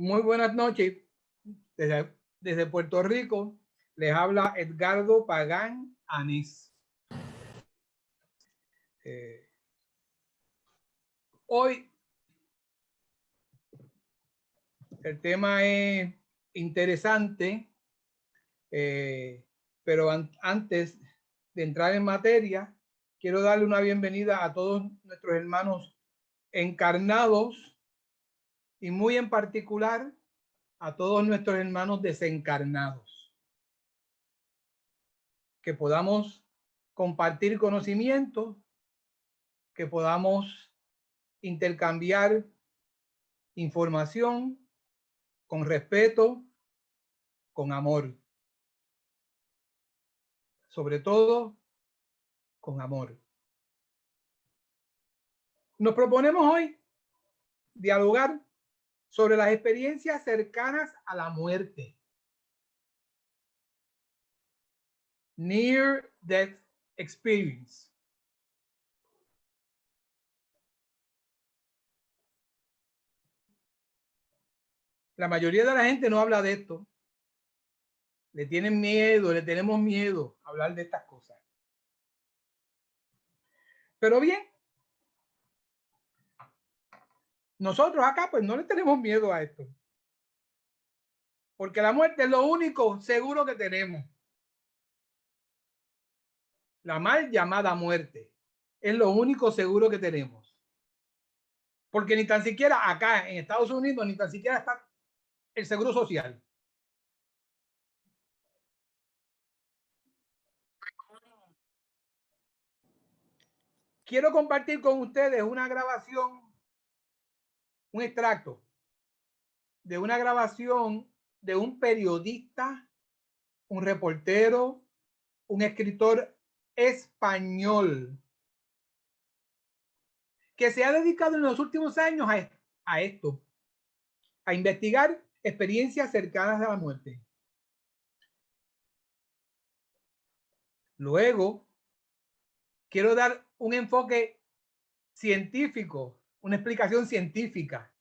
Muy buenas noches. Desde Puerto Rico les habla Edgardo Pagán Anís. Hoy el tema es interesante, pero antes de entrar en materia, quiero darle una bienvenida a todos nuestros hermanos encarnados y muy en particular a todos nuestros hermanos desencarnados. Que podamos compartir conocimiento, que podamos intercambiar información con respeto, con amor. Sobre todo, con amor. Nos proponemos hoy dialogar sobre las experiencias cercanas a la muerte. Near Death Experience. La mayoría de la gente no habla de esto. Le tienen miedo, le tenemos miedo a hablar de estas cosas. Pero bien, nosotros acá pues no le tenemos miedo a esto. Porque la muerte es lo único seguro que tenemos. La mal llamada muerte es lo único seguro que tenemos. Porque ni tan siquiera acá en Estados Unidos, ni tan siquiera está el seguro social. Quiero compartir con ustedes una grabación, un extracto de una grabación de un periodista, un reportero, un escritor español que se ha dedicado en los últimos años a esto, a investigar experiencias cercanas a la muerte. Luego, quiero dar un enfoque científico, una explicación científica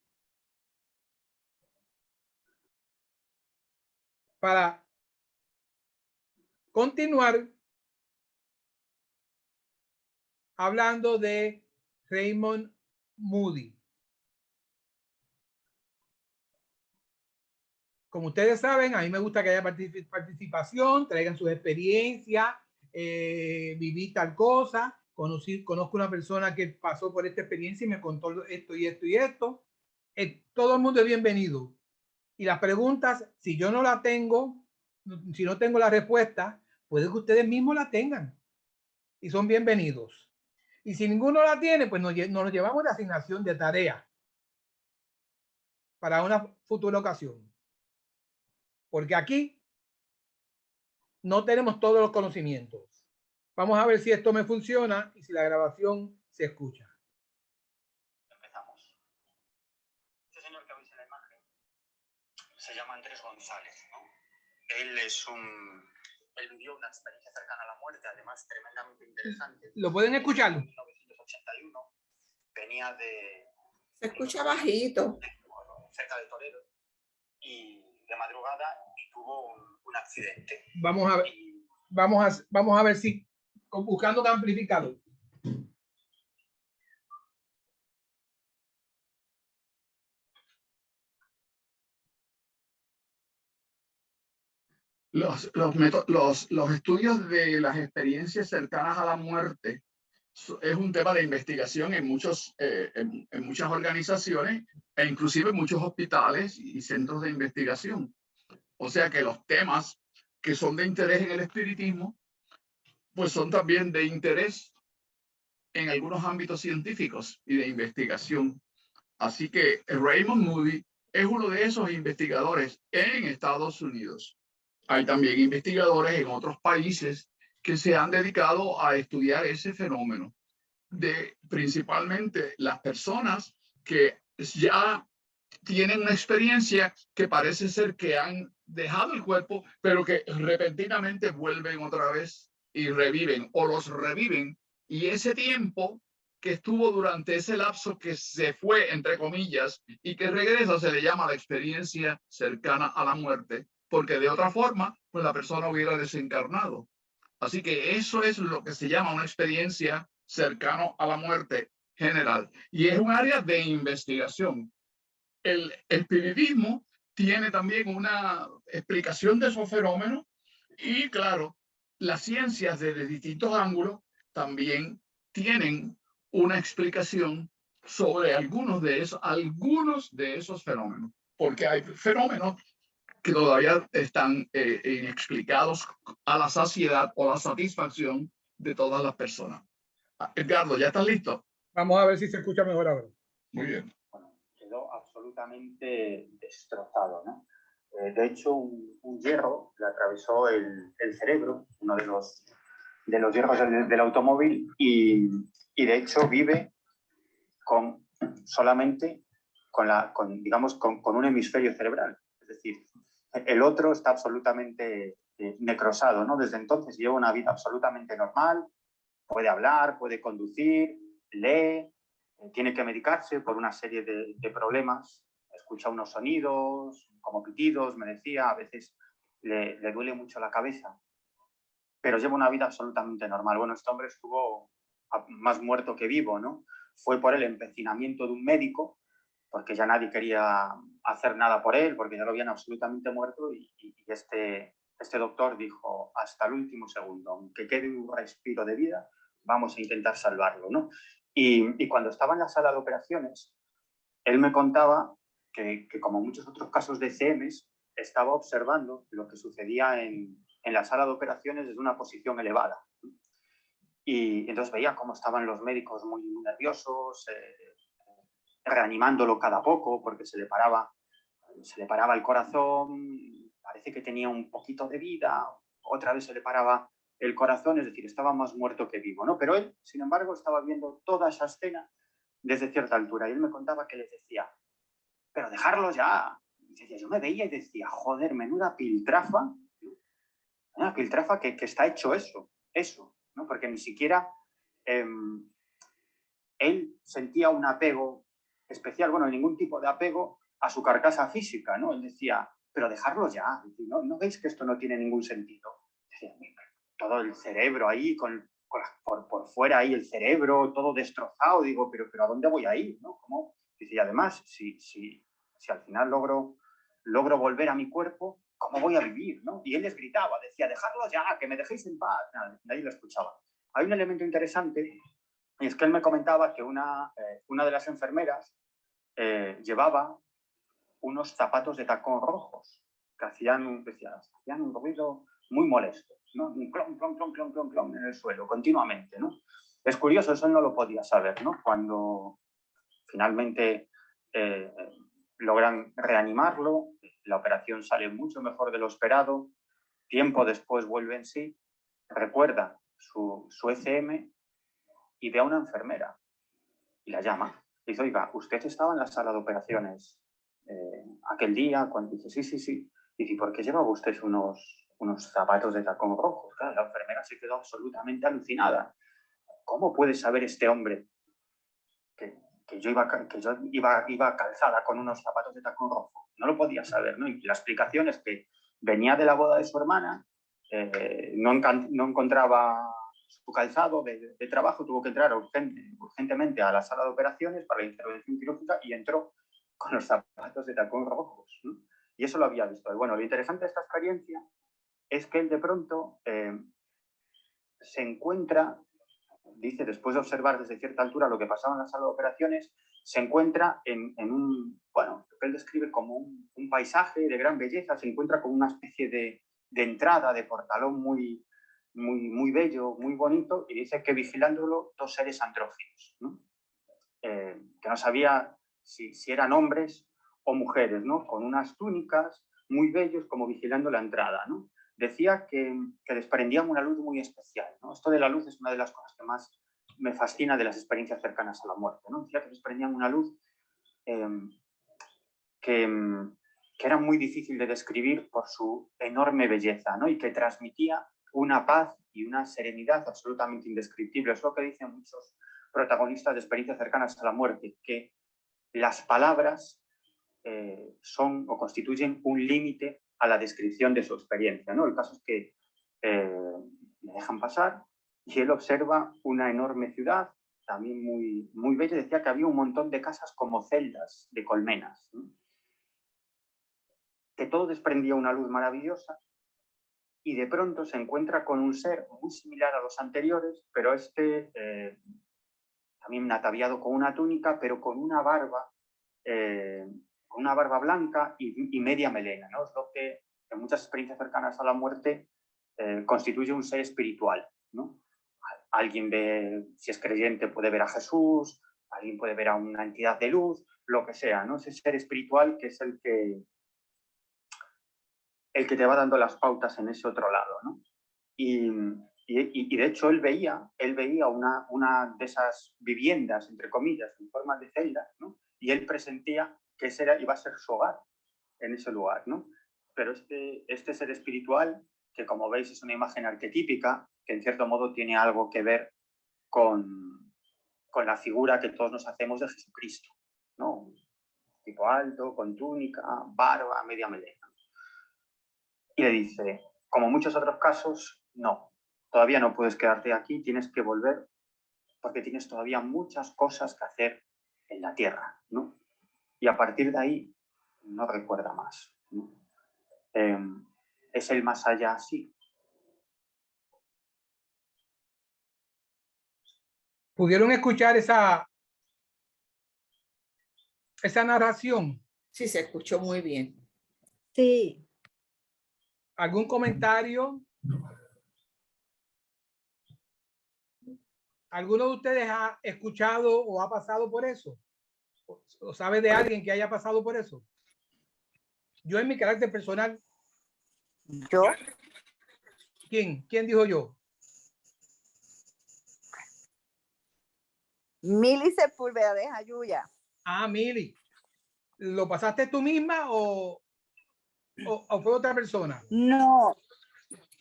para continuar hablando de Raymond Moody. Como ustedes saben, a mí me gusta que haya participación, traigan sus experiencias, viví tal cosa, conozco una persona que pasó por esta experiencia y me contó esto y esto y esto. Todo el mundo es bienvenido. Y las preguntas, si yo no la tengo, si no tengo la respuesta, puede que ustedes mismos la tengan y son bienvenidos. Y si ninguno la tiene, pues nos llevamos de asignación de tarea para una futura ocasión. Porque aquí no tenemos todos los conocimientos. Vamos a ver si esto me funciona y si la grabación se escucha. Empezamos. Este señor que veis en la imagen se llama Andrés González, ¿no? Él vivió una experiencia cercana a la muerte, además tremendamente interesante. ¿Lo pueden escuchar? En 1981 venía de... Se escucha bajito. Cerca de Toledo y de madrugada y tuvo un accidente. Vamos a ver si buscando un amplificador. Los estudios de las experiencias cercanas a la muerte es un tema de investigación en muchas organizaciones e inclusive en muchos hospitales y centros de investigación. O sea que los temas que son de interés en el espiritismo, pues son también de interés en algunos ámbitos científicos y de investigación. Así que Raymond Moody es uno de esos investigadores en Estados Unidos. Hay también investigadores en otros países que se han dedicado a estudiar ese fenómeno, de principalmente las personas que ya tienen una experiencia que parece ser que han dejado el cuerpo, pero que repentinamente vuelven otra vez y reviven o los reviven. Y ese tiempo que estuvo durante ese lapso que se fue, entre comillas, y que regresa, se le llama la experiencia cercana a la muerte, porque de otra forma, pues la persona hubiera desencarnado. Así que eso es lo que se llama una experiencia cercana a la muerte general. Y es un área de investigación. El espiritismo tiene también una explicación de esos fenómenos y, claro, las ciencias desde distintos ángulos también tienen una explicación sobre algunos de esos fenómenos, porque hay fenómenos que todavía están inexplicados a la saciedad o la satisfacción de todas las personas. Edgardo, ¿ya estás listo? Vamos a ver si se escucha mejor ahora. Muy bien. Bueno, quedó absolutamente destrozado, ¿no? De hecho, un hierro le atravesó el cerebro, uno de los hierros del automóvil, y de hecho vive solamente con un hemisferio cerebral. Es decir, el otro está absolutamente necrosado, ¿no? Desde entonces lleva una vida absolutamente normal, puede hablar, puede conducir, lee, tiene que medicarse por una serie de problemas, escucha unos sonidos como pitidos, me decía, a veces le duele mucho la cabeza, pero lleva una vida absolutamente normal. Bueno, este hombre estuvo más muerto que vivo, ¿no? Fue por el empecinamiento de un médico, porque ya nadie quería hacer nada por él, porque ya lo habían absolutamente muerto, y este doctor dijo, hasta el último segundo, aunque quede un respiro de vida, vamos a intentar salvarlo, ¿no? Y cuando estaba en la sala de operaciones, él me contaba que como muchos otros casos de CMs, estaba observando lo que sucedía en la sala de operaciones desde una posición elevada. Y entonces veía cómo estaban los médicos muy nerviosos, reanimándolo cada poco porque se le paraba el corazón, parece que tenía un poquito de vida, otra vez se le paraba el corazón, es decir, estaba más muerto que vivo, ¿no? Pero él, sin embargo, estaba viendo toda esa escena desde cierta altura, y él me contaba que les decía, pero dejarlo ya. Y decía, yo me veía y decía, joder, menuda piltrafa que está hecho eso, ¿no? Porque ni siquiera él sentía un apego especial, bueno, ningún tipo de apego a su carcasa física, ¿no? Él decía, pero dejarlo ya, ¿no veis que esto no tiene ningún sentido? Decía, todo el cerebro ahí, por fuera ahí el cerebro, todo destrozado, digo, pero ¿a dónde voy a ir? ¿No? ¿Cómo? Dice, y además, si al final logro volver a mi cuerpo, ¿cómo voy a vivir? ¿No? Y él les gritaba, decía, dejadlo ya, que me dejéis en paz. Nadie lo escuchaba. Hay un elemento interesante, y es que él me comentaba que una de las enfermeras llevaba unos zapatos de tacón rojos que hacían un ruido muy molesto, ¿no? Un clon, clon, clon, clon, clon, clon en el suelo, continuamente, ¿no? Es curioso, eso no lo podía saber, ¿no? Cuando finalmente logran reanimarlo, la operación sale mucho mejor de lo esperado, tiempo después vuelve en sí, recuerda su ECM y ve a una enfermera y la llama. Dice, oiga, usted estaba en la sala de operaciones aquel día, cuando dice, sí. Dice, ¿por qué llevaba usted unos zapatos de tacón rojos? Claro, la enfermera se quedó absolutamente alucinada. ¿Cómo puede saber este hombre que yo iba calzada con unos zapatos de tacón rojo? No lo podía saber, ¿no? Y la explicación es que venía de la boda de su hermana, no encontraba su calzado de trabajo, tuvo que entrar urgentemente a la sala de operaciones para la intervención quirúrgica y entró con los zapatos de tacón rojos, ¿no? Y eso lo había visto. Y bueno, lo interesante de esta experiencia es que él de pronto se encuentra, dice, después de observar desde cierta altura lo que pasaba en la sala de operaciones, se encuentra en lo que él describe como un paisaje de gran belleza, se encuentra con una especie de entrada, de portalón muy bello, muy bonito, y dice que vigilándolo dos seres andróginos, ¿no? Que no sabía si eran hombres o mujeres, ¿no? Con unas túnicas muy bellos, como vigilando la entrada, ¿no? Decía que desprendían una luz muy especial, ¿no? Esto de la luz es una de las cosas que más me fascina de las experiencias cercanas a la muerte, ¿no? Decía que desprendían una luz que era muy difícil de describir por su enorme belleza, ¿no? Y que transmitía una paz y una serenidad absolutamente indescriptibles. Es lo que dicen protagonistas de experiencias cercanas a la muerte, que las palabras son o constituyen un límite a la descripción de su experiencia, ¿no? El caso es que me dejan pasar y él observa una enorme ciudad, también muy, muy bella. Decía que había un montón de casas como celdas de colmenas, ¿no? Que todo desprendía una luz maravillosa, y de pronto se encuentra con un ser muy similar a los anteriores, pero también ataviado con una túnica, pero con una barba blanca y media melena, ¿no? Es lo que en muchas experiencias cercanas a la muerte constituye un ser espiritual, ¿no? Alguien ve, si es creyente, puede ver a Jesús, alguien puede ver a una entidad de luz, lo que sea, ¿no? Ese ser espiritual que es el que te va dando las pautas en ese otro lado, ¿no? Y de hecho él veía una de esas viviendas, entre comillas, en forma de celda, ¿no? Y él presentía que ese iba a ser su hogar en ese lugar, ¿no? Pero este ser espiritual, que como veis es una imagen arquetípica, que en cierto modo tiene algo que ver con la figura que todos nos hacemos de Jesucristo, ¿no? Tipo alto, con túnica, barba, media melena. Y le dice, como muchos otros casos, no, todavía no puedes quedarte aquí, tienes que volver porque tienes todavía muchas cosas que hacer en la tierra, ¿no? Y a partir de ahí no recuerda más, ¿no? Es el más allá, sí. ¿Pudieron escuchar esa narración? Sí, se escuchó muy bien. Sí. ¿Algún comentario? ¿Alguno de ustedes ha escuchado o ha pasado por eso? ¿O sabe de alguien que haya pasado por eso? Yo en mi carácter personal. ¿Yo? ¿Quién dijo yo? Mili Sepúlveda de Jayuya. Ah, Mili. ¿Lo pasaste tú misma o fue otra persona? No,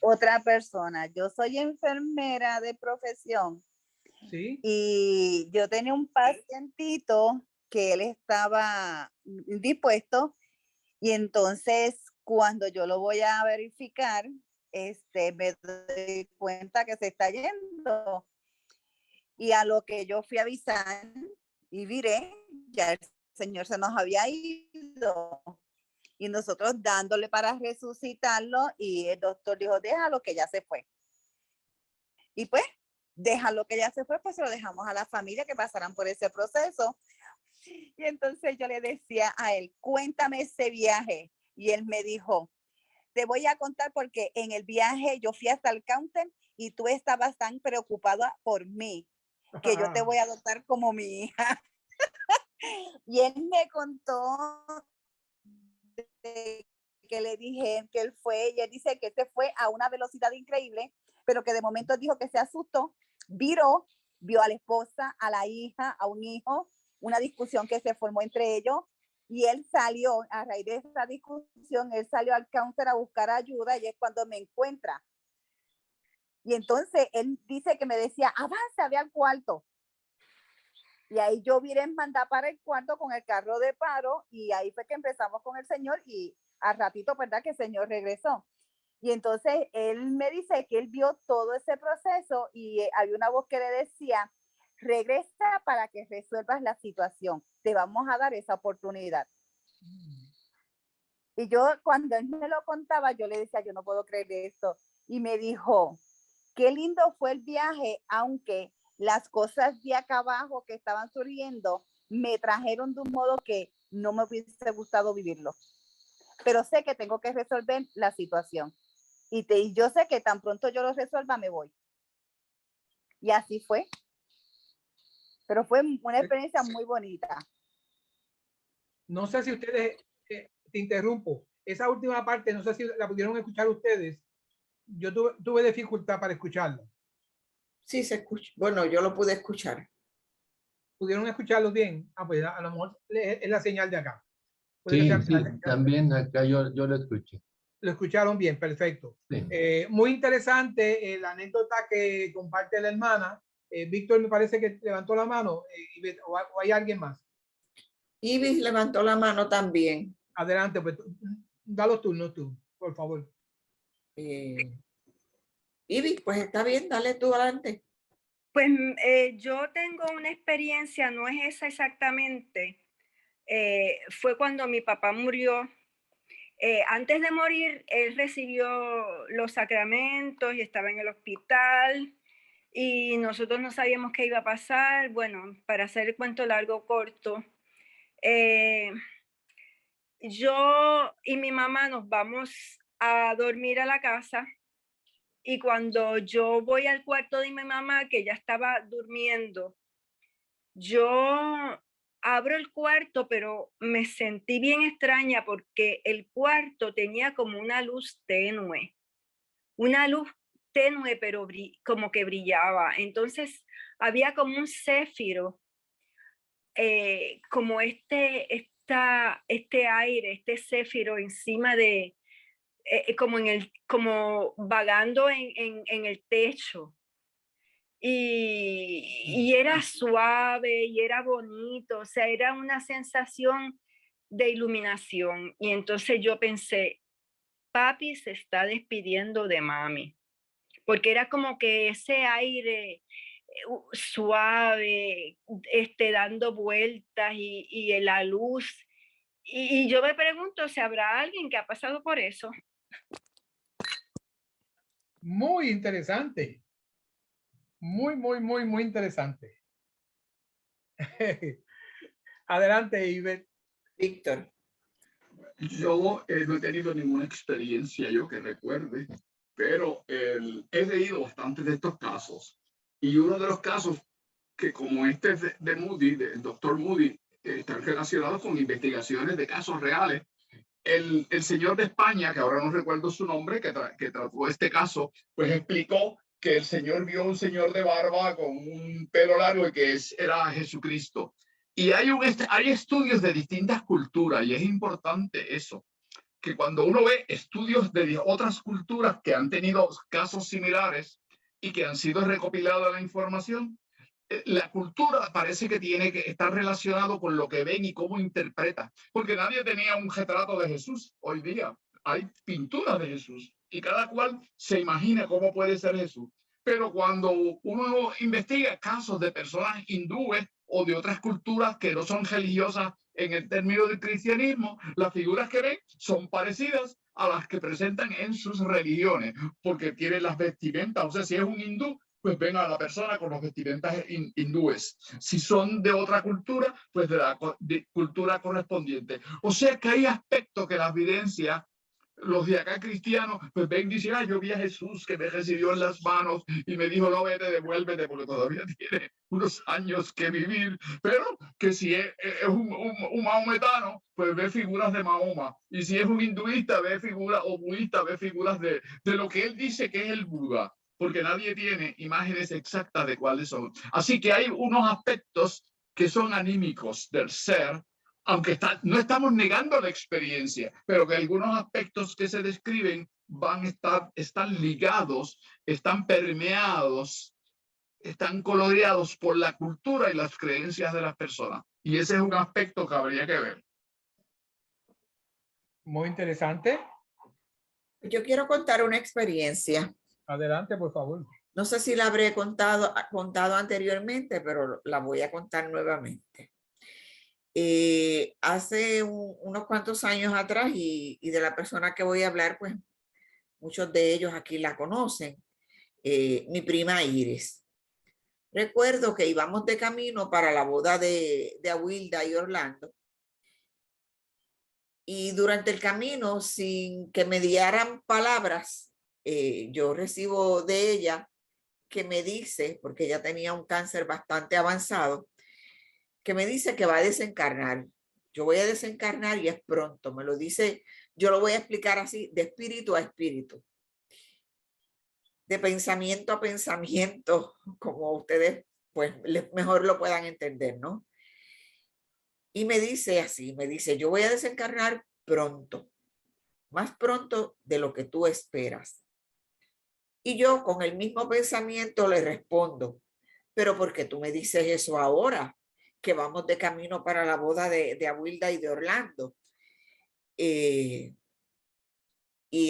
otra persona. Yo soy enfermera de profesión. Sí. Y yo tenía un pacientito que él estaba dispuesto, y entonces cuando yo lo voy a verificar, me doy cuenta que se está yendo. Y a lo que yo fui a avisar y viré, ya el señor se nos había ido. Y nosotros dándole para resucitarlo, y el doctor dijo, déjalo que ya se fue. Y pues, déjalo que ya se fue, pues se lo dejamos a la familia que pasaran por ese proceso. Y entonces yo le decía a él, cuéntame ese viaje. Y él me dijo, te voy a contar porque en el viaje yo fui hasta el counter y tú estabas tan preocupada por mí que yo te voy a adoptar como mi hija. Y él me contó que le dije que él fue, y él dice que se fue a una velocidad increíble, pero que de momento dijo que se asustó, vio a la esposa, a la hija, a un hijo, una discusión que se formó entre ellos, y él salió, a raíz de esa discusión, él salió al counter a buscar ayuda, y es cuando me encuentra. Y entonces él dice que me decía, avanza, ve al cuarto. Y ahí yo viré en mandar para el cuarto con el carro de paro, y ahí fue que empezamos con el señor, y al ratito, ¿verdad?, que el señor regresó. Y entonces él me dice que él vio todo ese proceso, y había una voz que le decía, regresa para que resuelvas la situación, te vamos a dar esa oportunidad. Y yo, cuando él me lo contaba, yo le decía, yo no puedo creer esto. Y me dijo, qué lindo fue el viaje, aunque las cosas de acá abajo que estaban surgiendo me trajeron de un modo que no me hubiese gustado vivirlo. Pero sé que tengo que resolver la situación. Y yo sé que tan pronto yo lo resuelva, me voy. Y así fue. Pero fue una experiencia muy bonita. No sé si ustedes, te interrumpo, esa última parte, no sé si la pudieron escuchar ustedes. Yo tuve dificultad para escucharla. Sí, se escucha. Bueno, yo lo pude escuchar. ¿Pudieron escucharlo bien? Ah, pues a lo mejor es la señal de acá. Sí, también acá yo lo escuché. Lo escucharon bien, perfecto. Sí. Muy interesante la anécdota que comparte la hermana. Víctor me parece que levantó la mano, o hay alguien más. Ibis levantó la mano también. Adelante, pues da los turnos tú, por favor. Ibis, pues está bien, dale tú adelante. Pues yo tengo una experiencia, no es esa exactamente. Fue cuando mi papá murió. Antes de morir, él recibió los sacramentos y estaba en el hospital y nosotros no sabíamos qué iba a pasar. Bueno, para hacer el cuento largo corto, yo y mi mamá nos vamos a dormir a la casa y cuando yo voy al cuarto de mi mamá, que ya estaba durmiendo, yo abro el cuarto, pero me sentí bien extraña porque el cuarto tenía como una luz tenue, pero como que brillaba. Entonces había como un céfiro, como este aire, este céfiro encima de, como vagando en el techo. Y era suave y era bonito, o sea, era una sensación de iluminación. Y entonces yo pensé, papi se está despidiendo de mami, porque era como que ese aire suave, dando vueltas y la luz. Y yo me pregunto si habrá alguien que ha pasado por eso. Muy interesante. Muy, muy, muy, muy interesante. Adelante, Ivette. Víctor. Yo no he tenido ninguna experiencia, yo que recuerde, pero he leído bastante de estos casos. Y uno de los casos que, como este de Moody, del doctor Moody, están relacionados con investigaciones de casos reales. El señor de España, que ahora no recuerdo su nombre, que trató este caso, pues explicó que el señor vio un señor de barba con un pelo largo y que era Jesucristo. Y hay estudios de distintas culturas y es importante eso, que cuando uno ve estudios de otras culturas que han tenido casos similares y que han sido recopilados la información, la cultura parece que tiene que estar relacionado con lo que ven y cómo interpreta, porque nadie tenía un retrato de Jesús. Hoy día hay pinturas de Jesús y cada cual se imagina cómo puede ser Jesús. Pero cuando uno investiga casos de personas hindúes o de otras culturas que no son religiosas en el término del cristianismo, las figuras que ven son parecidas a las que presentan en sus religiones, porque tienen las vestimentas. O sea, si es un hindú, pues ven a la persona con los vestimentas hindúes. Si son de otra cultura, pues de la cultura correspondiente. O sea que hay aspectos que la evidencia, los de acá cristianos, pues ven y dicen, yo vi a Jesús que me recibió en las manos y me dijo, no, vete, devuélvete, porque todavía tiene unos años que vivir. Pero que si es un maometano, pues ve figuras de Mahoma. Y si es un hinduista, ve figuras, o budista, ve figuras de lo que él dice que es el Buda, porque nadie tiene imágenes exactas de cuáles son. Así que hay unos aspectos que son anímicos del ser, aunque no estamos negando la experiencia, pero que algunos aspectos que se describen están ligados, están permeados, están coloreados por la cultura y las creencias de las personas. Y ese es un aspecto que habría que ver. Muy interesante. Yo quiero contar una experiencia. Adelante, por favor. No sé si la habré contado anteriormente, pero la voy a contar nuevamente. Hace unos cuantos años atrás, y de la persona que voy a hablar, pues muchos de ellos aquí la conocen, mi prima Iris. Recuerdo que íbamos de camino para la boda de Awilda y Orlando. Y durante el camino, sin que me dieran palabras, yo recibo de ella que me dice, porque ella tenía un cáncer bastante avanzado, que me dice que va a desencarnar. Yo voy a desencarnar y es pronto. Me lo dice, yo lo voy a explicar así, de espíritu a espíritu. De pensamiento a pensamiento, como ustedes pues mejor lo puedan entender, ¿no? Y me dice así, me dice, yo voy a desencarnar pronto, más pronto de lo que tú esperas. Y yo con el mismo pensamiento le respondo, pero ¿por qué tú me dices eso ahora? Que vamos de camino para la boda de Awilda y de Orlando. Y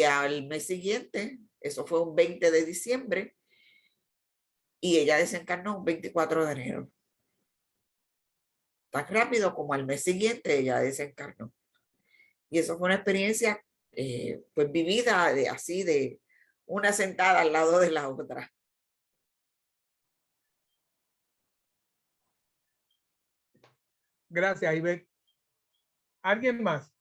al mes siguiente, eso fue un 20 de diciembre, y ella desencarnó un 24 de enero. Tan rápido como al mes siguiente ella desencarnó. Y eso fue una experiencia pues vivida así de una sentada al lado de la otra. Gracias, Ivette. ¿Alguien más?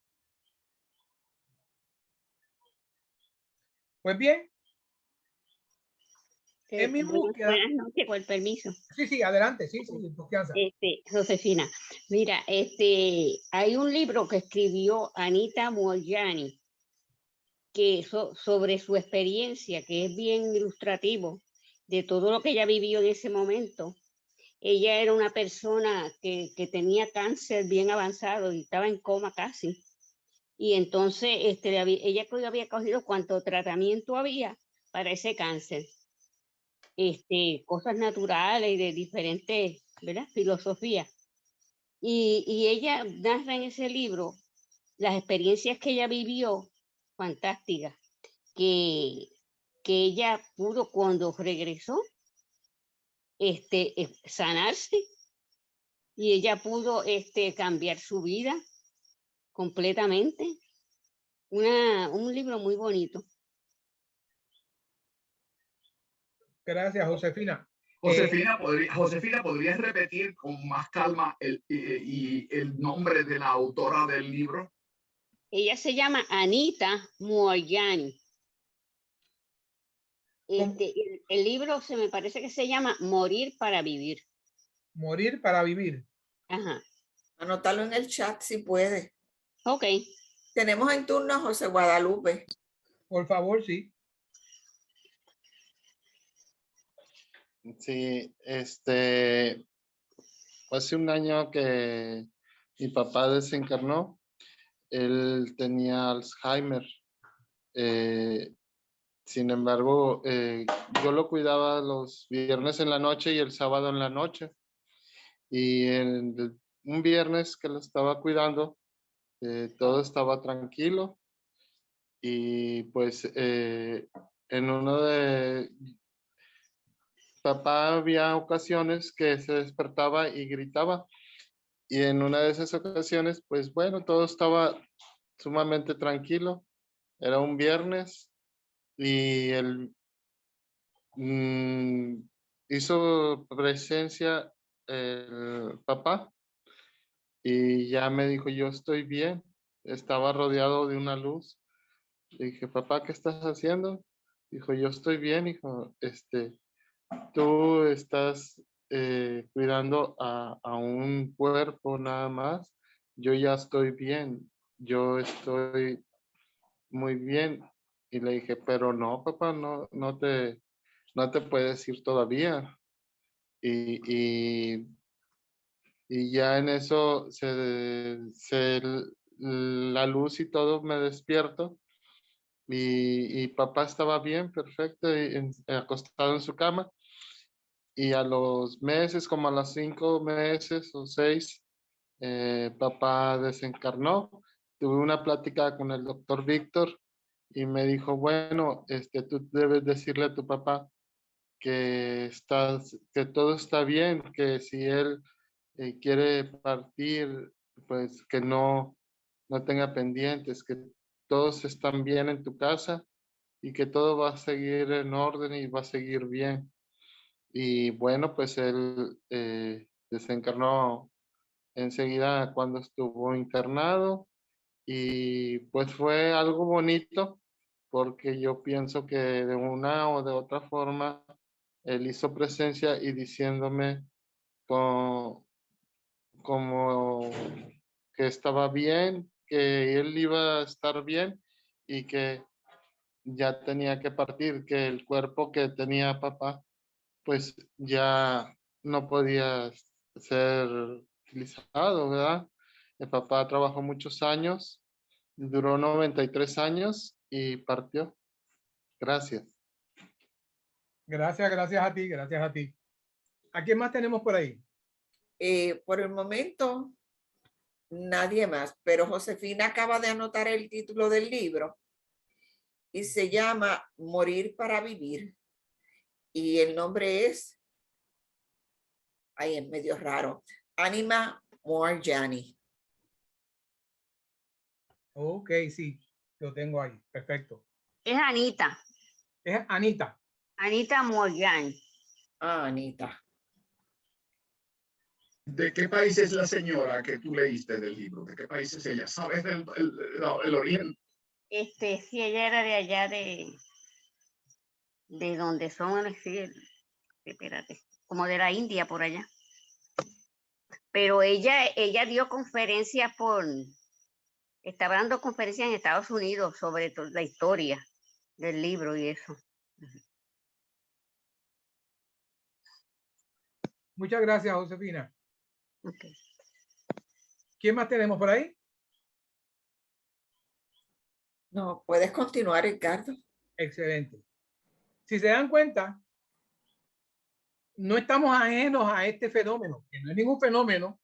Pues bien, en mi búsqueda. Buenas noches, con el permiso. Sí, adelante, sí, confianza. Josefina, mira, hay un libro que escribió Anita Moorjani que sobre su experiencia, que es bien ilustrativo de todo lo que ella vivió en ese momento. Ella era una persona que tenía cáncer bien avanzado y estaba en coma casi. Y entonces ella había cogido cuánto tratamiento había para ese cáncer. Cosas naturales de diferentes, ¿verdad?, filosofías. Y ella narra en ese libro las experiencias que ella vivió, fantásticas, que ella pudo, cuando regresó, sanarse, y ella pudo cambiar su vida completamente. Un libro muy bonito. Gracias, Josefina. Josefina, ¿podrías repetir con más calma el nombre de la autora del libro? Ella se llama Anita Moorjani. El libro me parece que se llama Morir para Vivir. Morir para Vivir. Ajá. Anótalo en el chat si puede. Ok. Tenemos en turno a José Guadalupe. Por favor, sí. Sí, hace un año que mi papá desencarnó. Él tenía Alzheimer. Sin embargo, yo lo cuidaba los viernes en la noche y el sábado en la noche. Y un viernes que lo estaba cuidando, todo estaba tranquilo. Y pues en uno de... Papá había ocasiones que se despertaba y gritaba. Y en una de esas ocasiones, pues bueno, todo estaba sumamente tranquilo. Era un viernes y él hizo presencia el papá y ya me dijo, yo estoy bien. Estaba rodeado de una luz. Le dije, papá, ¿qué estás haciendo? Dijo, yo estoy bien, hijo. Tú estás cuidando a un cuerpo nada más. Yo ya estoy bien. Yo estoy muy bien. Y le dije, pero no, papá, no te puedes ir todavía. Y ya en eso la luz y todo me despierto. Y papá estaba bien, perfecto, acostado en su cama. Y a los meses, como a los 5 meses o 6, papá desencarnó. Tuve una plática con el doctor Víctor y me dijo, bueno, tú debes decirle a tu papá que todo está bien, que si él quiere partir, pues que no tenga pendientes, que todos están bien en tu casa y que todo va a seguir en orden y va a seguir bien. Y bueno, pues él desencarnó enseguida cuando estuvo internado y pues fue algo bonito porque yo pienso que de una o de otra forma él hizo presencia y diciéndome como que estaba bien, que él iba a estar bien y que ya tenía que partir, que el cuerpo que tenía papá pues ya no podía ser utilizado, ¿verdad? El papá trabajó muchos años, duró 93 años y partió. Gracias. Gracias a ti, gracias a ti. ¿A quién más tenemos por ahí? Por el momento, nadie más, pero Josefina acaba de anotar el título del libro y se llama Morir para Vivir. Y el nombre es, ahí es medio raro, Anima Moorjani. Ok, sí, lo tengo ahí. Perfecto. Es Anita. Es Anita. Anita Moorjani. Ah, Anita. ¿De qué país es la señora que tú leíste del libro? ¿De qué país es ella? ¿Sabes el origen? Sí, ella era de allá de donde son, sí, espérate, como de la India por allá. Pero ella dio conferencias estaba dando conferencias en Estados Unidos sobre la historia del libro y eso. Muchas gracias, Josefina. Okay. ¿Quién más tenemos por ahí? No, puedes continuar, Ricardo. Excelente. Si se dan cuenta, no estamos ajenos a este fenómeno, que no es ningún fenómeno,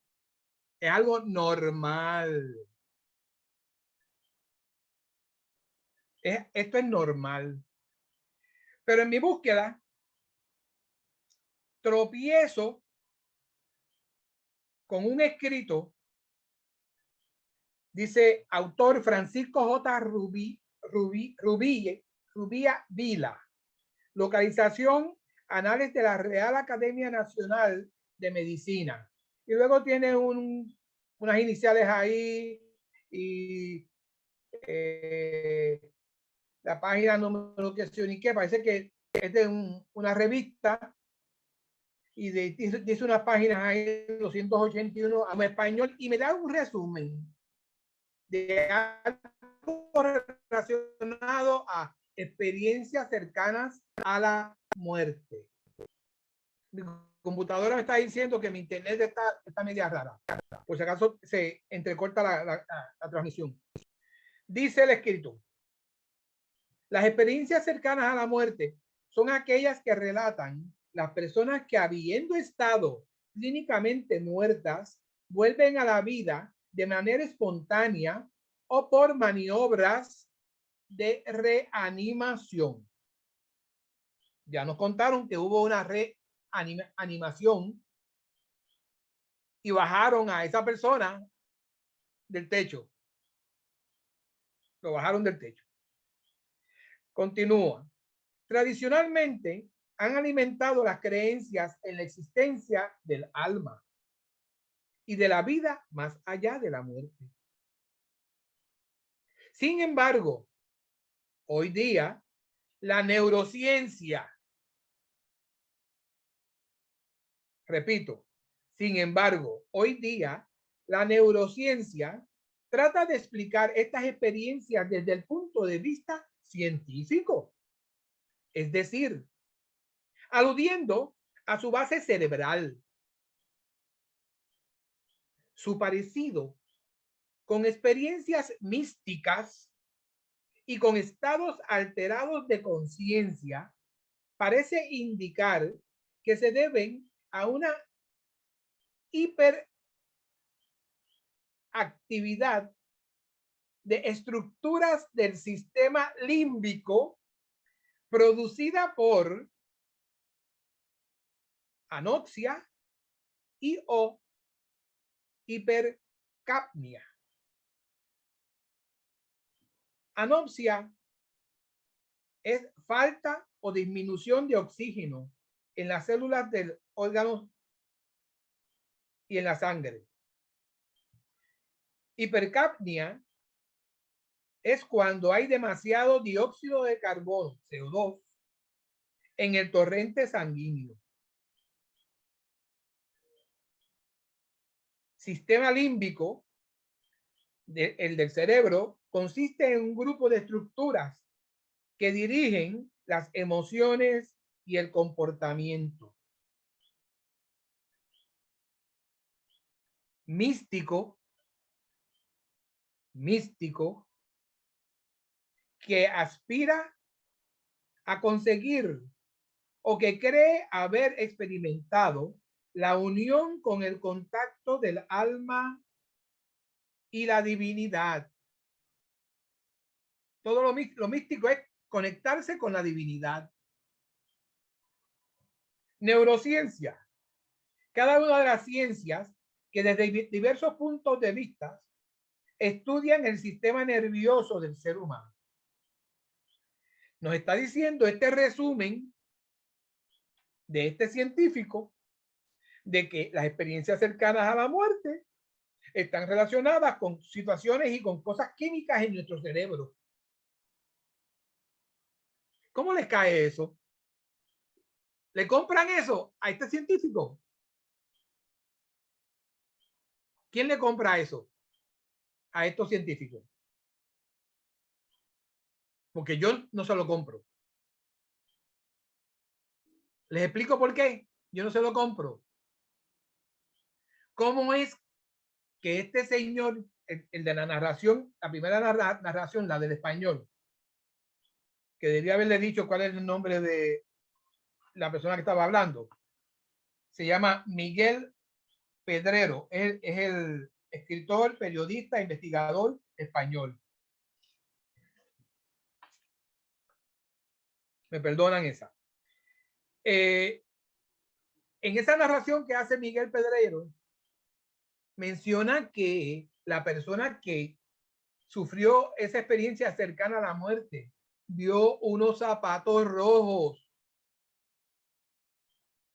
es algo normal. Esto es normal. Pero en mi búsqueda, tropiezo con un escrito, dice autor Francisco J. Rubía Vila, localización, Anales de la Real Academia Nacional de Medicina. Y luego tiene unas iniciales ahí y la página número que se unique, parece que es de una revista y dice unas páginas ahí, 281 a español, y me da un resumen de algo relacionado a experiencias cercanas a la muerte. Mi computadora me está diciendo que mi internet está media rara. Por si acaso se entrecorta la transmisión. Dice el escrito: las experiencias cercanas a la muerte son aquellas que relatan las personas que, habiendo estado clínicamente muertas, vuelven a la vida de manera espontánea o por maniobras de reanimación. Ya nos contaron que hubo una reanimación y bajaron a esa persona del techo. Lo bajaron del techo. Continúa. Tradicionalmente han alimentado las creencias en la existencia del alma y de la vida más allá de la muerte. Sin embargo, hoy día, la neurociencia, repito, sin embargo, hoy día, la neurociencia trata de explicar estas experiencias desde el punto de vista científico, es decir, aludiendo a su base cerebral, su parecido con experiencias místicas y con estados alterados de conciencia, parece indicar que se deben a una hiperactividad de estructuras del sistema límbico producida por anoxia y o hipercapnia. Anoxia es falta o disminución de oxígeno en las células del órgano y en la sangre. Hipercapnia es cuando hay demasiado dióxido de carbono, CO2, en el torrente sanguíneo. Sistema límbico, el del cerebro, consiste en un grupo de estructuras que dirigen las emociones y el comportamiento. Místico, que aspira a conseguir o que cree haber experimentado la unión con el contacto del alma y la divinidad. Todo lo místico es conectarse con la divinidad. Neurociencia. Cada una de las ciencias que desde diversos puntos de vista estudian el sistema nervioso del ser humano. Nos está diciendo este resumen de este científico de que las experiencias cercanas a la muerte están relacionadas con situaciones y con cosas químicas en nuestro cerebro. ¿Cómo les cae eso? ¿Le compran eso a este científico? ¿Quién le compra eso a estos científicos? Porque yo no se lo compro. Les explico por qué yo no se lo compro. ¿Cómo es que este señor, el de la narración, la primera narración, la del español, que debía haberle dicho cuál es el nombre de la persona que estaba hablando, se llama Miguel Pedrero, es el escritor, periodista, investigador español. Me perdonan esa. En esa narración que hace Miguel Pedrero, menciona que la persona que sufrió esa experiencia cercana a la muerte vio unos zapatos rojos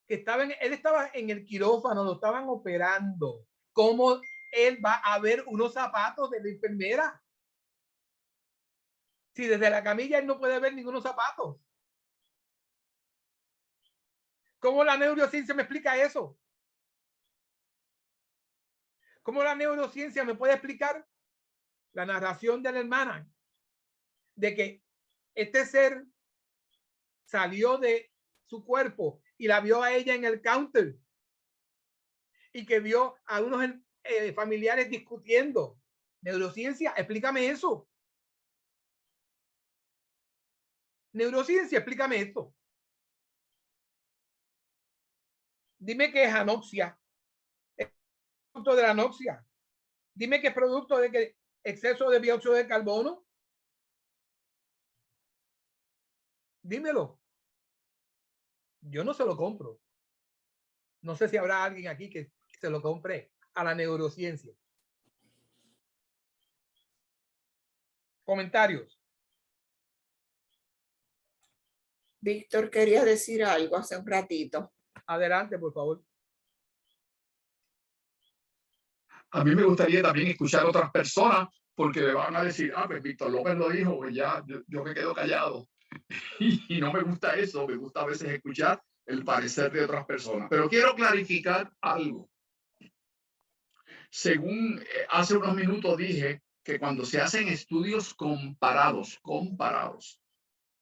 que él estaba en el quirófano, lo estaban operando. ¿Cómo él va a ver unos zapatos de la enfermera? Si desde la camilla él no puede ver ningunos zapatos. ¿Cómo la neurociencia me explica eso? ¿Cómo la neurociencia me puede explicar la narración de la hermana de que este ser salió de su cuerpo y la vio a ella en el counter y que vio a unos familiares discutiendo? Neurociencia, explícame eso. Neurociencia, explícame esto. Dime qué es anoxia. ¿Es producto de la anoxia? Dime qué es producto de que exceso de dióxido de carbono. Dímelo. Yo no se lo compro. No sé si habrá alguien aquí que se lo compre a la neurociencia. Comentarios. Víctor quería decir algo hace un ratito. Adelante, por favor. A mí me gustaría también escuchar a otras personas porque me van a decir, pues Víctor López lo dijo, pues ya yo me quedo callado. Y no me gusta eso, me gusta a veces escuchar el parecer de otras personas. Pero quiero clarificar algo. Según hace unos minutos dije que cuando se hacen estudios comparados,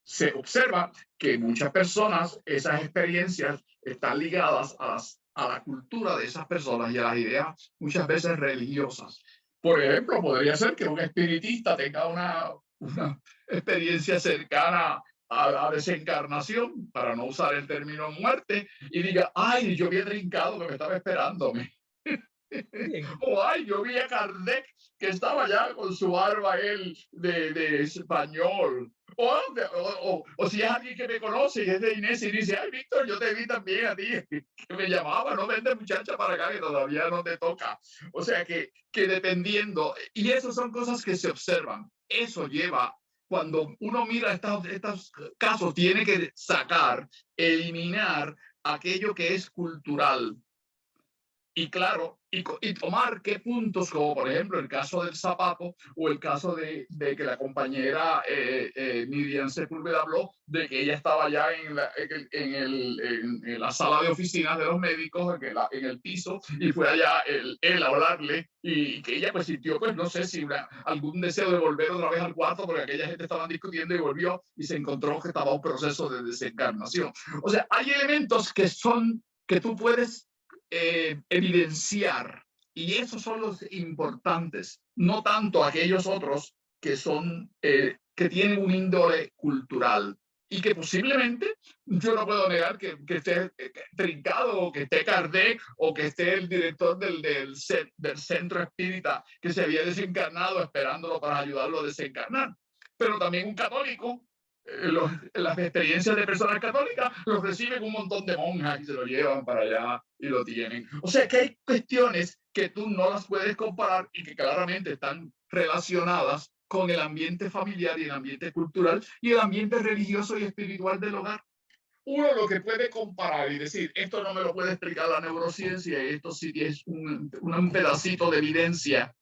se observa que muchas personas, esas experiencias están ligadas a la cultura de esas personas y a las ideas muchas veces religiosas. Por ejemplo, podría ser que un espiritista tenga una experiencia cercana a la desencarnación, para no usar el término muerte, y diga, ay, yo había brincado que me estaba esperándome. O ay, yo vi a Kardec que estaba ya con su barba él de español. O si es alguien que me conoce y es de Inés y dice, ay, Víctor, yo te vi también a ti, que me llamaba, no vende muchacha para acá que todavía no te toca. O sea que dependiendo, y esas son cosas que se observan. Eso lleva, cuando uno mira estos casos, tiene que sacar, eliminar aquello que es cultural. Y claro, y tomar qué puntos, como por ejemplo el caso del zapato o el caso de que la compañera Miriam Sepúlveda habló de que ella estaba ya en la sala de oficinas de los médicos, en el piso, y fue allá él a hablarle, y que ella pues sintió, pues no sé si algún deseo de volver otra vez al cuarto, porque aquella gente estaban discutiendo y volvió y se encontró que estaba un proceso de desencarnación. O sea, hay elementos que tú puedes evidenciar, y esos son los importantes, no tanto aquellos otros que son que tienen un índole cultural. y que posiblemente yo no puedo negar que esté Trincado o que esté Kardec o que esté el director del centro espírita que se había desencarnado esperándolo para ayudarlo a desencarnar. Pero también un católico, las experiencias de personas católicas los reciben un montón de monjas y se lo llevan para allá y lo tienen. O sea que hay cuestiones que tú no las puedes comparar y que claramente están relacionadas con el ambiente familiar y el ambiente cultural y el ambiente religioso y espiritual del hogar. Uno lo que puede comparar y decir, esto no me lo puede explicar la neurociencia y esto sí es un pedacito de evidencia,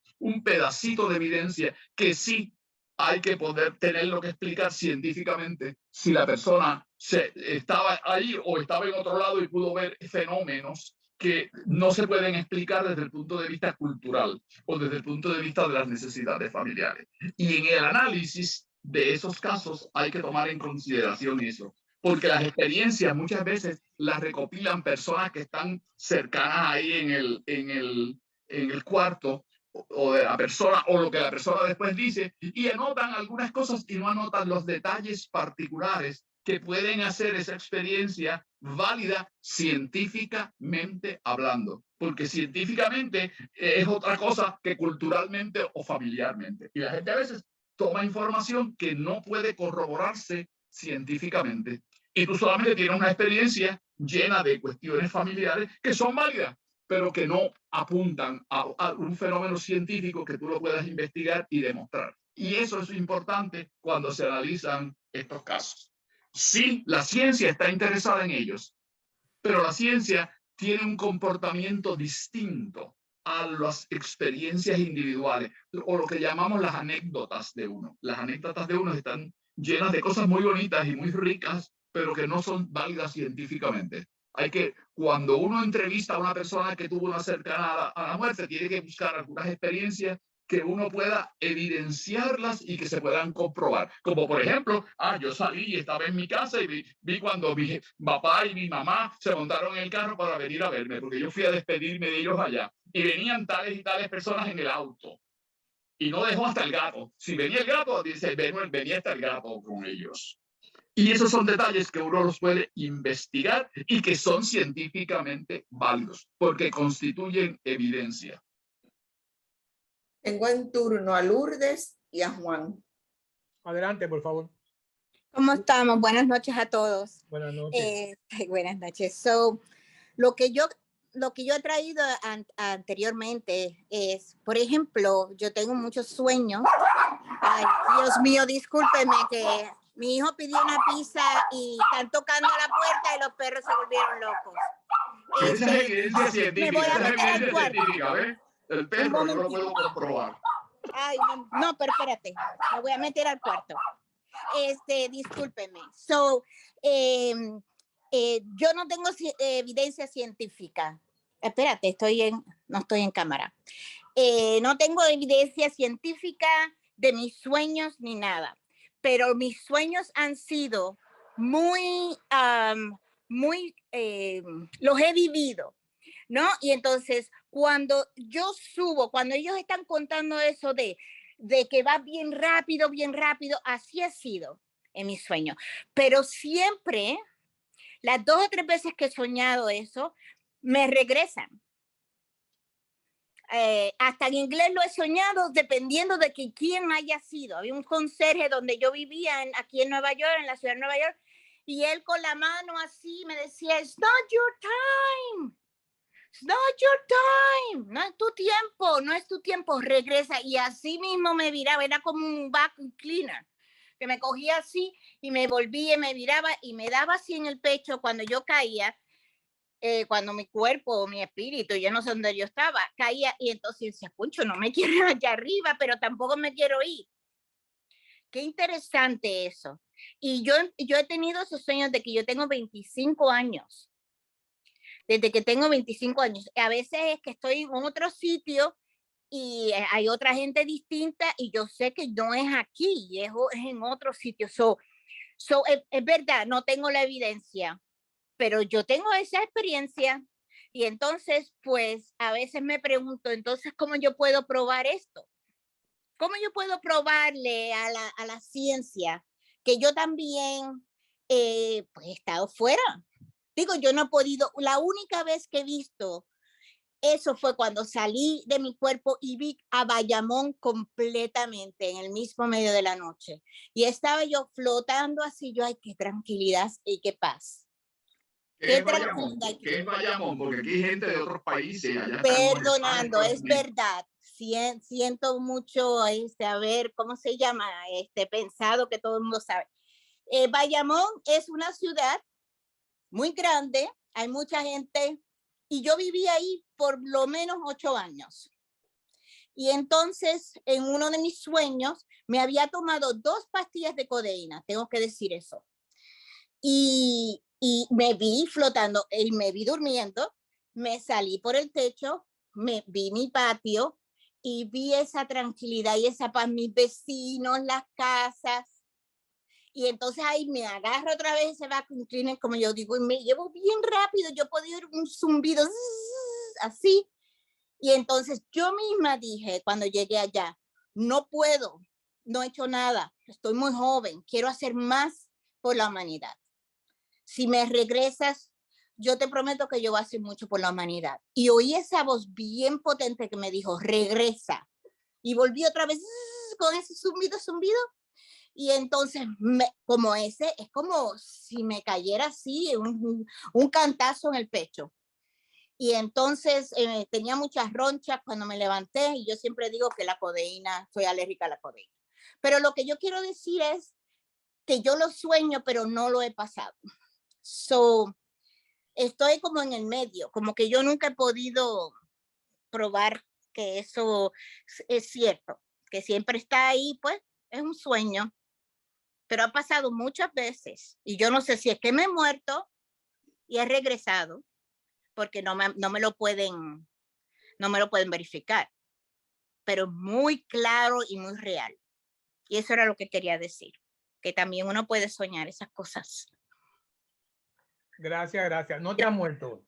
que sí hay que poder tenerlo que explicar científicamente si la persona estaba ahí o estaba en otro lado y pudo ver fenómenos que no se pueden explicar desde el punto de vista cultural o desde el punto de vista de las necesidades familiares. Y en el análisis de esos casos hay que tomar en consideración eso, porque las experiencias muchas veces las recopilan personas que están cercanas ahí en el cuarto o de la persona o lo que la persona después dice y anotan algunas cosas y no anotan los detalles particulares que pueden hacer esa experiencia válida científicamente hablando, porque científicamente es otra cosa que culturalmente o familiarmente. Y la gente a veces toma información que no puede corroborarse científicamente. Y tú solamente tienes una experiencia llena de cuestiones familiares que son válidas, pero que no apuntan a un fenómeno científico que tú lo puedas investigar y demostrar. Y eso es importante cuando se analizan estos casos. Sí, la ciencia está interesada en ellos, pero la ciencia tiene un comportamiento distinto a las experiencias individuales o lo que llamamos las anécdotas de uno. Las anécdotas de uno están llenas de cosas muy bonitas y muy ricas, pero que no son válidas científicamente. Hay que, cuando uno entrevista a una persona que tuvo una cercana a la muerte, tiene que buscar algunas experiencias que uno pueda evidenciarlas y que se puedan comprobar. Como por ejemplo, yo salí y estaba en mi casa y vi cuando mi papá y mi mamá se montaron en el carro para venir a verme, porque yo fui a despedirme de ellos allá. Y venían tales y tales personas en el auto. Y no dejó hasta el gato. Si venía el gato, dice, venía hasta el gato con ellos. Y esos son detalles que uno los puede investigar y que son científicamente válidos, porque constituyen evidencia. Tengo en turno a Lourdes y a Juan. Adelante, por favor. ¿Cómo estamos? Buenas noches a todos. Buenas noches. Buenas noches. So, lo que yo he traído anteriormente es, por ejemplo, yo tengo muchos sueños. Ay, Dios mío, discúlpeme que mi hijo pidió una pizza y están tocando la puerta y los perros se volvieron locos. Esa es evidencia científica. Me voy a meter al cuarto. ¿Ves? El perro yo lo puedo comprobar. Ay, no, pero espérate, me voy a meter al cuarto. Discúlpeme. So, yo no tengo evidencia científica. Espérate, no estoy en cámara. No tengo evidencia científica de mis sueños ni nada, pero mis sueños han sido los he vivido, ¿no? Y entonces, cuando ellos están contando eso de que va bien rápido, así ha sido en mis sueños. Pero siempre, las 2 o 3 veces que he soñado eso, me regresan. Hasta en inglés lo he soñado dependiendo de quién haya sido. Había un conserje donde yo vivía aquí en Nueva York, en la ciudad de Nueva York, y él con la mano así me decía, it's not your time. It's not your time. No es tu tiempo, regresa. Y así mismo me viraba, era como un vacuum cleaner, que me cogía así y me volvía, me viraba y me daba así en el pecho cuando yo caía. Cuando mi cuerpo, mi espíritu, yo no sé dónde yo estaba, caía y entonces decía, Puncho, no me quiero ir allá arriba, pero tampoco me quiero ir. Qué interesante eso. Y yo he tenido esos sueños de que yo tengo 25 años. Desde que tengo 25 años. A veces es que estoy en otro sitio y hay otra gente distinta y yo sé que no es aquí, es en otro sitio. Es verdad, no tengo la evidencia, pero yo tengo esa experiencia y entonces, pues, a veces me pregunto, entonces, ¿cómo yo puedo probar esto? ¿Cómo yo puedo probarle a la ciencia que yo también pues he estado fuera. Digo, yo no he podido, la única vez que he visto eso fue cuando salí de mi cuerpo y vi a Bayamón completamente en el mismo medio de la noche. Y estaba yo flotando así, yo, ay, qué tranquilidad y qué paz. ¿Qué es Bayamón? ¿Qué es Bayamón? Porque aquí hay gente de otros países. Allá Perdonando, es verdad. Siento mucho, a ver, ¿cómo se llama? Pensado que todo el mundo sabe. Bayamón es una ciudad muy grande, hay mucha gente, y yo viví ahí por lo menos 8 años. Y entonces, en uno de mis sueños, me había tomado 2 pastillas de codeína, tengo que decir eso. Y me vi flotando, y me vi durmiendo, me salí por el techo, me vi mi patio, y vi esa tranquilidad y esa paz, mis vecinos, las casas. Y entonces ahí me agarro otra vez ese vacuum cleaner, como yo digo, y me llevo bien rápido. Yo podía oír un zumbido así. Y entonces yo misma dije, cuando llegué allá, no puedo, no he hecho nada, estoy muy joven, quiero hacer más por la humanidad. Si me regresas, yo te prometo que yo voy a hacer mucho por la humanidad. Y oí esa voz bien potente que me dijo, regresa. Y volví otra vez con ese zumbido. Y entonces, como ese, es como si me cayera así, un cantazo en el pecho. Y entonces tenía muchas ronchas cuando me levanté y yo siempre digo que la codeína, soy alérgica a la codeína. Pero lo que yo quiero decir es que yo lo sueño, pero no lo he pasado. So, estoy como en el medio, como que yo nunca he podido probar que eso es cierto, que siempre está ahí, pues es un sueño. Pero ha pasado muchas veces y yo no sé si es que me he muerto y he regresado porque no me lo pueden verificar, pero muy claro y muy real. Y eso era lo que quería decir, que también uno puede soñar esas cosas. Gracias. No te has muerto.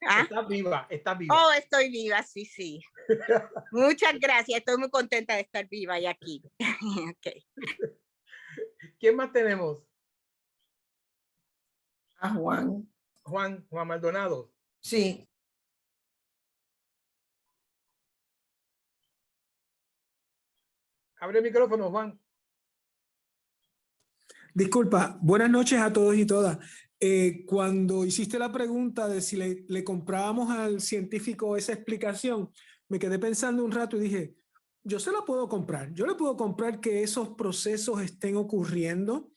¿Ah? Estás viva. Oh, estoy viva, sí. Muchas gracias, estoy muy contenta de estar viva y aquí. Okay. ¿Quién más tenemos? A Juan. Juan Maldonado. Sí. Abre el micrófono, Juan. Disculpa, buenas noches a todos y todas. Cuando hiciste la pregunta de si le comprábamos al científico esa explicación, me quedé pensando un rato y dije, yo se la puedo comprar. Yo le puedo comprar que esos procesos estén ocurriendo,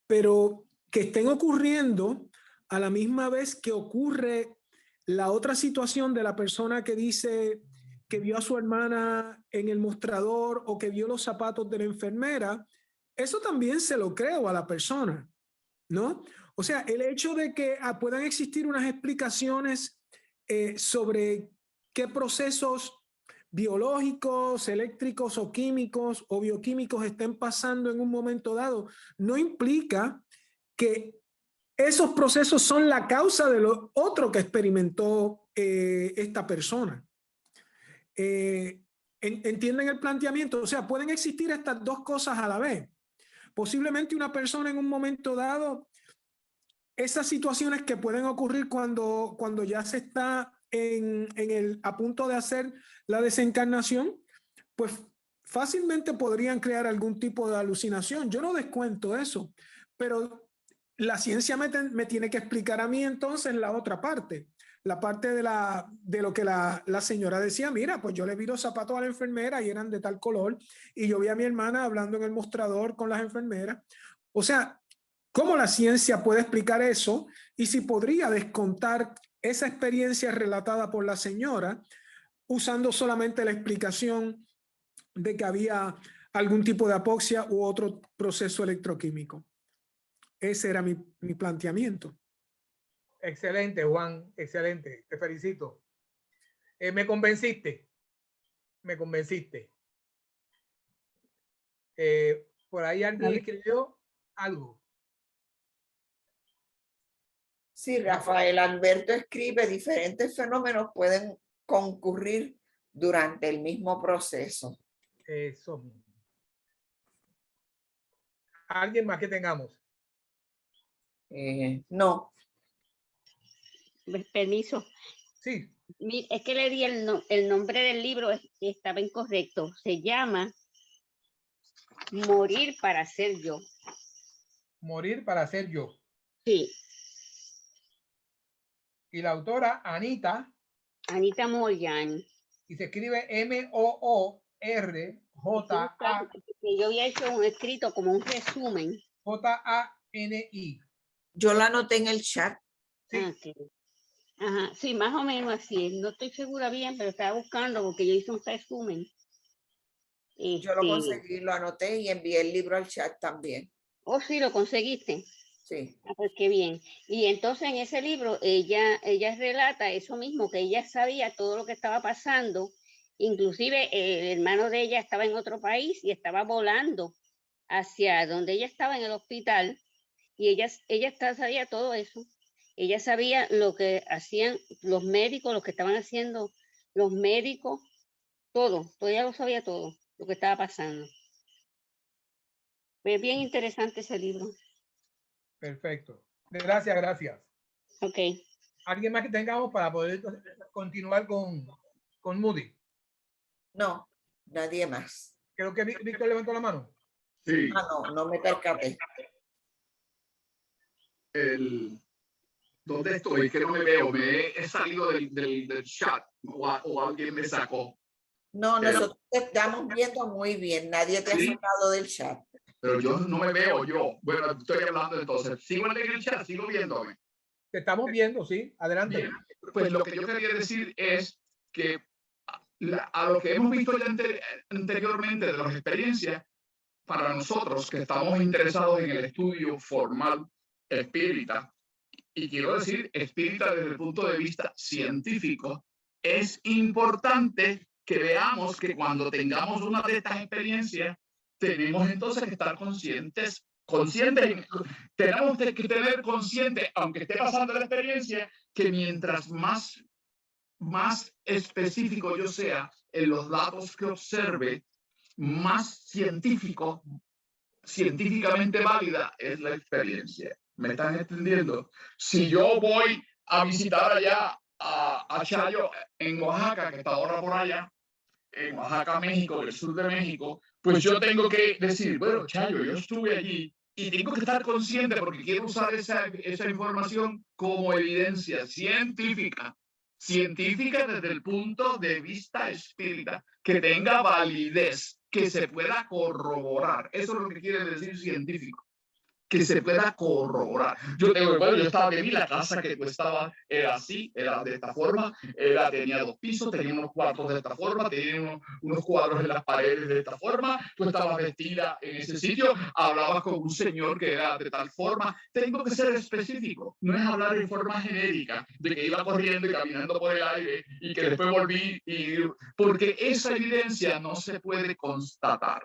pero que estén ocurriendo a la misma vez que ocurre la otra situación de la persona que dice que vio a su hermana en el mostrador o que vio los zapatos de la enfermera. Eso también se lo creo a la persona, ¿no? O sea, el hecho de que puedan existir unas explicaciones sobre qué procesos biológicos, eléctricos o químicos o bioquímicos estén pasando en un momento dado, no implica que esos procesos son la causa de lo otro que experimentó esta persona. ¿Entienden el planteamiento? O sea, pueden existir estas dos cosas a la vez. Posiblemente una persona en un momento dado, esas situaciones que pueden ocurrir cuando ya se está a punto de hacer la desencarnación, pues fácilmente podrían crear algún tipo de alucinación. Yo no descuento eso, pero la ciencia me tiene que explicar a mí entonces la otra parte. La parte de lo que la señora decía, mira, pues yo le vi los zapatos a la enfermera y eran de tal color, y yo vi a mi hermana hablando en el mostrador con las enfermeras. O sea, ¿cómo la ciencia puede explicar eso? Y si podría descontar esa experiencia relatada por la señora usando solamente la explicación de que había algún tipo de apoxia u otro proceso electroquímico. Ese era mi planteamiento. Excelente, Juan, excelente. Te felicito. Me convenciste. Por ahí alguien escribió algo. Sí, Rafael Alberto escribe, diferentes fenómenos pueden concurrir durante el mismo proceso. Eso mismo. ¿Alguien más que tengamos? No. Permiso. Sí. Es que le di el nombre del libro, estaba incorrecto. Se llama Morir para ser yo. Morir para ser yo. Sí. Y la autora Anita Moorjani. Y se escribe M-O-O-R-J-A. Yo había hecho un escrito como un resumen. J-A-N-I. Yo la anoté en el chat. Sí. Okay. Ajá, sí, más o menos así. No estoy segura bien, pero estaba buscando porque yo hice un resumen. Yo lo conseguí, lo anoté y envié el libro al chat también. Oh, sí, lo conseguiste. Sí. Ah, pues qué bien. Y entonces en ese libro ella relata eso mismo, que ella sabía todo lo que estaba pasando. Inclusive el hermano de ella estaba en otro país y estaba volando hacia donde ella estaba en el hospital. Y ella sabía todo eso. Ella sabía lo que hacían los médicos, lo que estaban haciendo los médicos, todo. Ella lo sabía todo, lo que estaba pasando. Fue bien interesante ese libro. Perfecto. Gracias, gracias. Ok. ¿Alguien más que tengamos para poder continuar con Moody? No, nadie más. Creo que Víctor levantó la mano. Sí. Ah, no me percaté. ¿Dónde estoy? Que no me veo. Me he salido del chat o alguien me sacó. No, nosotros te estamos viendo muy bien. Nadie te ha sacado del chat. Pero yo no me veo yo. Bueno, estoy hablando entonces. ¿Sigo en el chat? ¿Sigo viéndome? Te estamos viendo, sí. Adelante. Bien. Pues lo que yo quería decir es que a lo que hemos visto ya anteriormente de las experiencias, para nosotros que estamos interesados en el estudio formal espírita, y quiero decir espírita desde el punto de vista científico, es importante que veamos que cuando tengamos una de estas experiencias, tenemos entonces que estar conscientes, tenemos que tener consciente, aunque esté pasando la experiencia, que mientras más específico yo sea en los datos que observe, más científicamente válida es la experiencia. ¿Me están entendiendo? Si yo voy a visitar allá a Chayo en Oaxaca, que está ahora por allá, en Oaxaca, México, el sur de México, pues yo tengo que decir, bueno, Chayo, yo estuve allí y tengo que estar consciente porque quiero usar esa información como evidencia científica desde el punto de vista espírita, que tenga validez, que se pueda corroborar. Eso es lo que quiere decir científico, que se pueda corroborar. Yo estaba de mí, la casa que tú estabas era así, era de esta forma, tenía 2 pisos, tenía unos cuartos de esta forma, tenía unos cuadros en las paredes de esta forma, tú estabas vestida en ese sitio, hablabas con un señor que era de tal forma. Tengo que ser específico, no es hablar en forma genérica, de que iba corriendo y caminando por el aire y que después volví, porque esa evidencia no se puede constatar.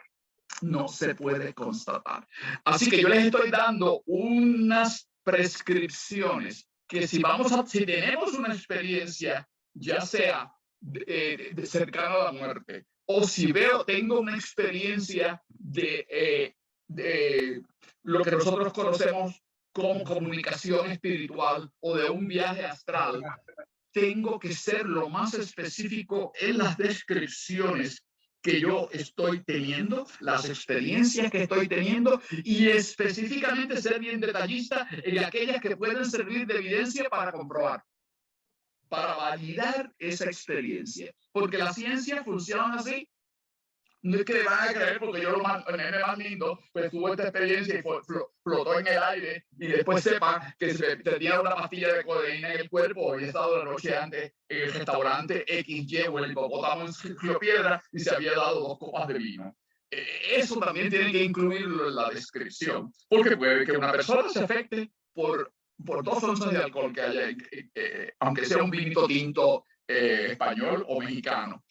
No se puede constatar. Así que yo les estoy dando unas prescripciones que si tenemos una experiencia, ya sea cercana a la muerte, o si tengo una experiencia de lo que nosotros conocemos como comunicación espiritual o de un viaje astral, tengo que ser lo más específico en las descripciones que yo estoy teniendo, las experiencias que estoy teniendo, y específicamente ser bien detallista en aquellas que pueden servir de evidencia para comprobar, para validar esa experiencia. Porque la ciencia funciona así. No es que le van a creer porque yo el nene más lindo, pues tuvo esta experiencia y flotó en el aire y después sepa que tenía una pastilla de codeína en el cuerpo y he estado la noche antes en el restaurante XY o el hipopótamo en Río Piedra y se había dado 2 copas de vino. Eso también tiene que incluirlo en la descripción, porque puede que una persona se afecte por 2 onzas de alcohol que haya, aunque sea un vinito tinto español o mexicano.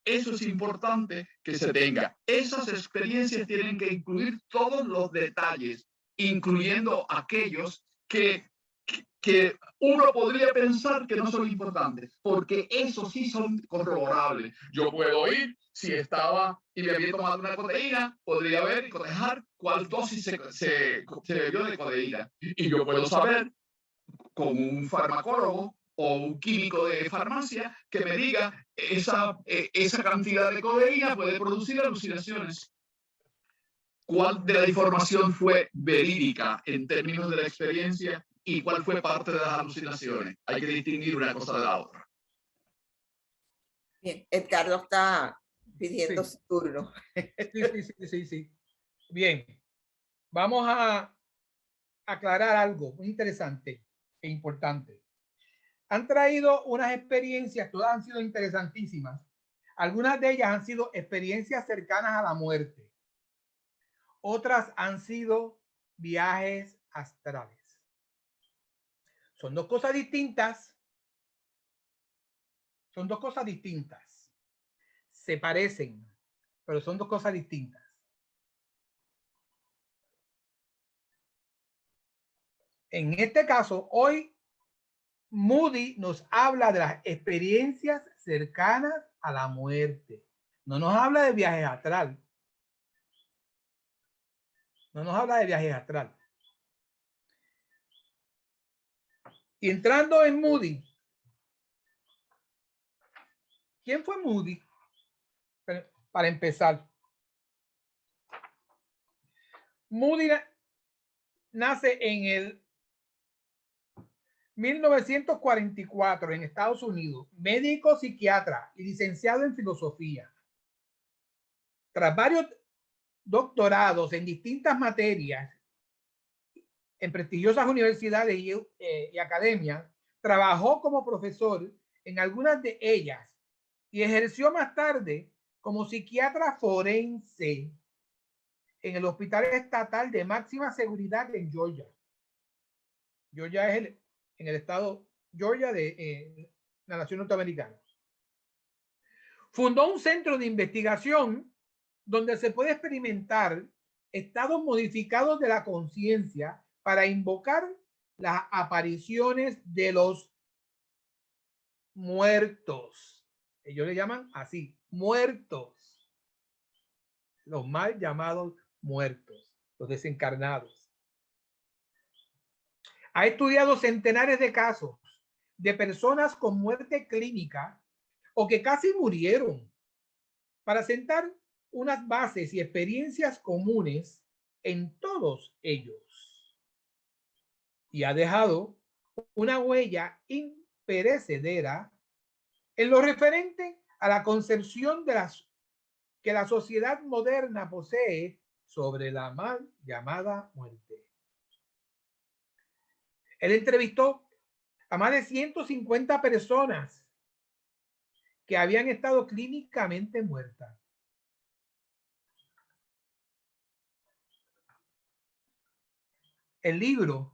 Eso es importante que se tenga. Esas experiencias tienen que incluir todos los detalles, incluyendo aquellos que que uno podría pensar que no son importantes, porque esos sí son corroborables. Yo puedo ir, si estaba y me había tomado una codeína, podría ver y cotejar cuál dosis se bebió de codeína. Y yo puedo saber, con un farmacólogo o un químico de farmacia, que me diga esa cantidad de codeína puede producir alucinaciones. ¿Cuál de la información fue verídica en términos de la experiencia y cuál fue parte de las alucinaciones? Hay que distinguir una cosa de la otra. Bien, Edgardo está pidiendo Sí. su turno. Sí. Bien, vamos a aclarar algo muy interesante e importante. Han traído unas experiencias, todas han sido interesantísimas. Algunas de ellas han sido experiencias cercanas a la muerte. Otras han sido viajes astrales. Son dos cosas distintas. Son dos cosas distintas. Se parecen, pero son dos cosas distintas. En este caso, hoy Moody nos habla de las experiencias cercanas a la muerte. No nos habla de viajes astral. No nos habla de viajes astral. Y entrando en Moody, ¿quién fue Moody? Para empezar, Moody nace en el 1944 en Estados Unidos, médico psiquiatra y licenciado en filosofía. Tras varios doctorados en distintas materias en prestigiosas universidades y academias, trabajó como profesor en algunas de ellas y ejerció más tarde como psiquiatra forense en el Hospital Estatal de Máxima Seguridad en Georgia. Georgia es en el estado Georgia de la nación norteamericana. Fundó un centro de investigación donde se puede experimentar estados modificados de la conciencia para invocar las apariciones de los muertos. Ellos le llaman así, muertos. Los mal llamados muertos, los desencarnados. Ha estudiado centenares de casos de personas con muerte clínica o que casi murieron para sentar unas bases y experiencias comunes en todos ellos. Y ha dejado una huella imperecedera en lo referente a la concepción de que la sociedad moderna posee sobre la mal llamada muerte. Él entrevistó a más de 150 personas que habían estado clínicamente muertas. El libro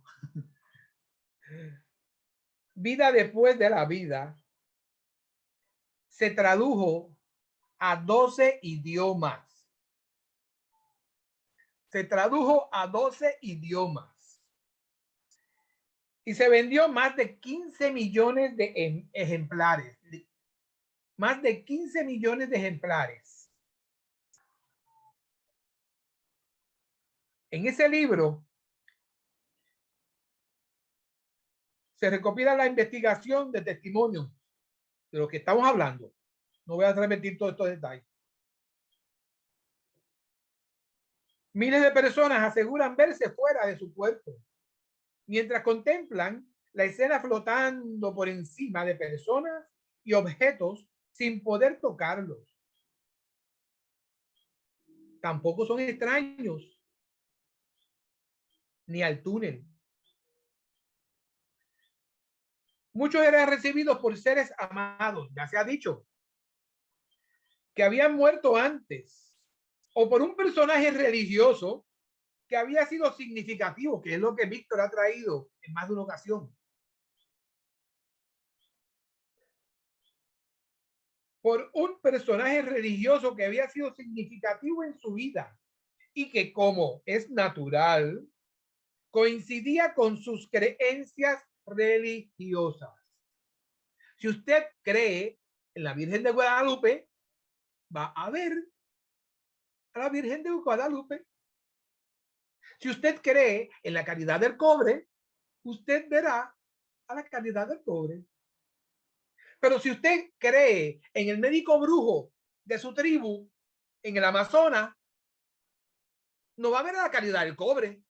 Vida después de la vida se tradujo a 12 idiomas. Se tradujo a 12 idiomas. Y se vendió más de 15 millones de ejemplares. Más de 15 millones de ejemplares. En ese libro se recopila la investigación de testimonios de lo que estamos hablando. No voy a repetir todos estos detalles. Miles de personas aseguran verse fuera de su cuerpo, mientras contemplan la escena flotando por encima de personas y objetos sin poder tocarlos. Tampoco son extraños ni al túnel. Muchos eran recibidos por seres amados, ya se ha dicho, que habían muerto antes, o por un personaje religioso que había sido significativo, que es lo que Víctor ha traído en más de una ocasión. Por un personaje religioso que había sido significativo en su vida y que, como es natural, coincidía con sus creencias religiosas. Si usted cree en la Virgen de Guadalupe, va a ver a la Virgen de Guadalupe. Si usted cree en la caridad del cobre, usted verá a la caridad del cobre. Pero si usted cree en el médico brujo de su tribu en el Amazonas, no va a ver a la caridad del cobre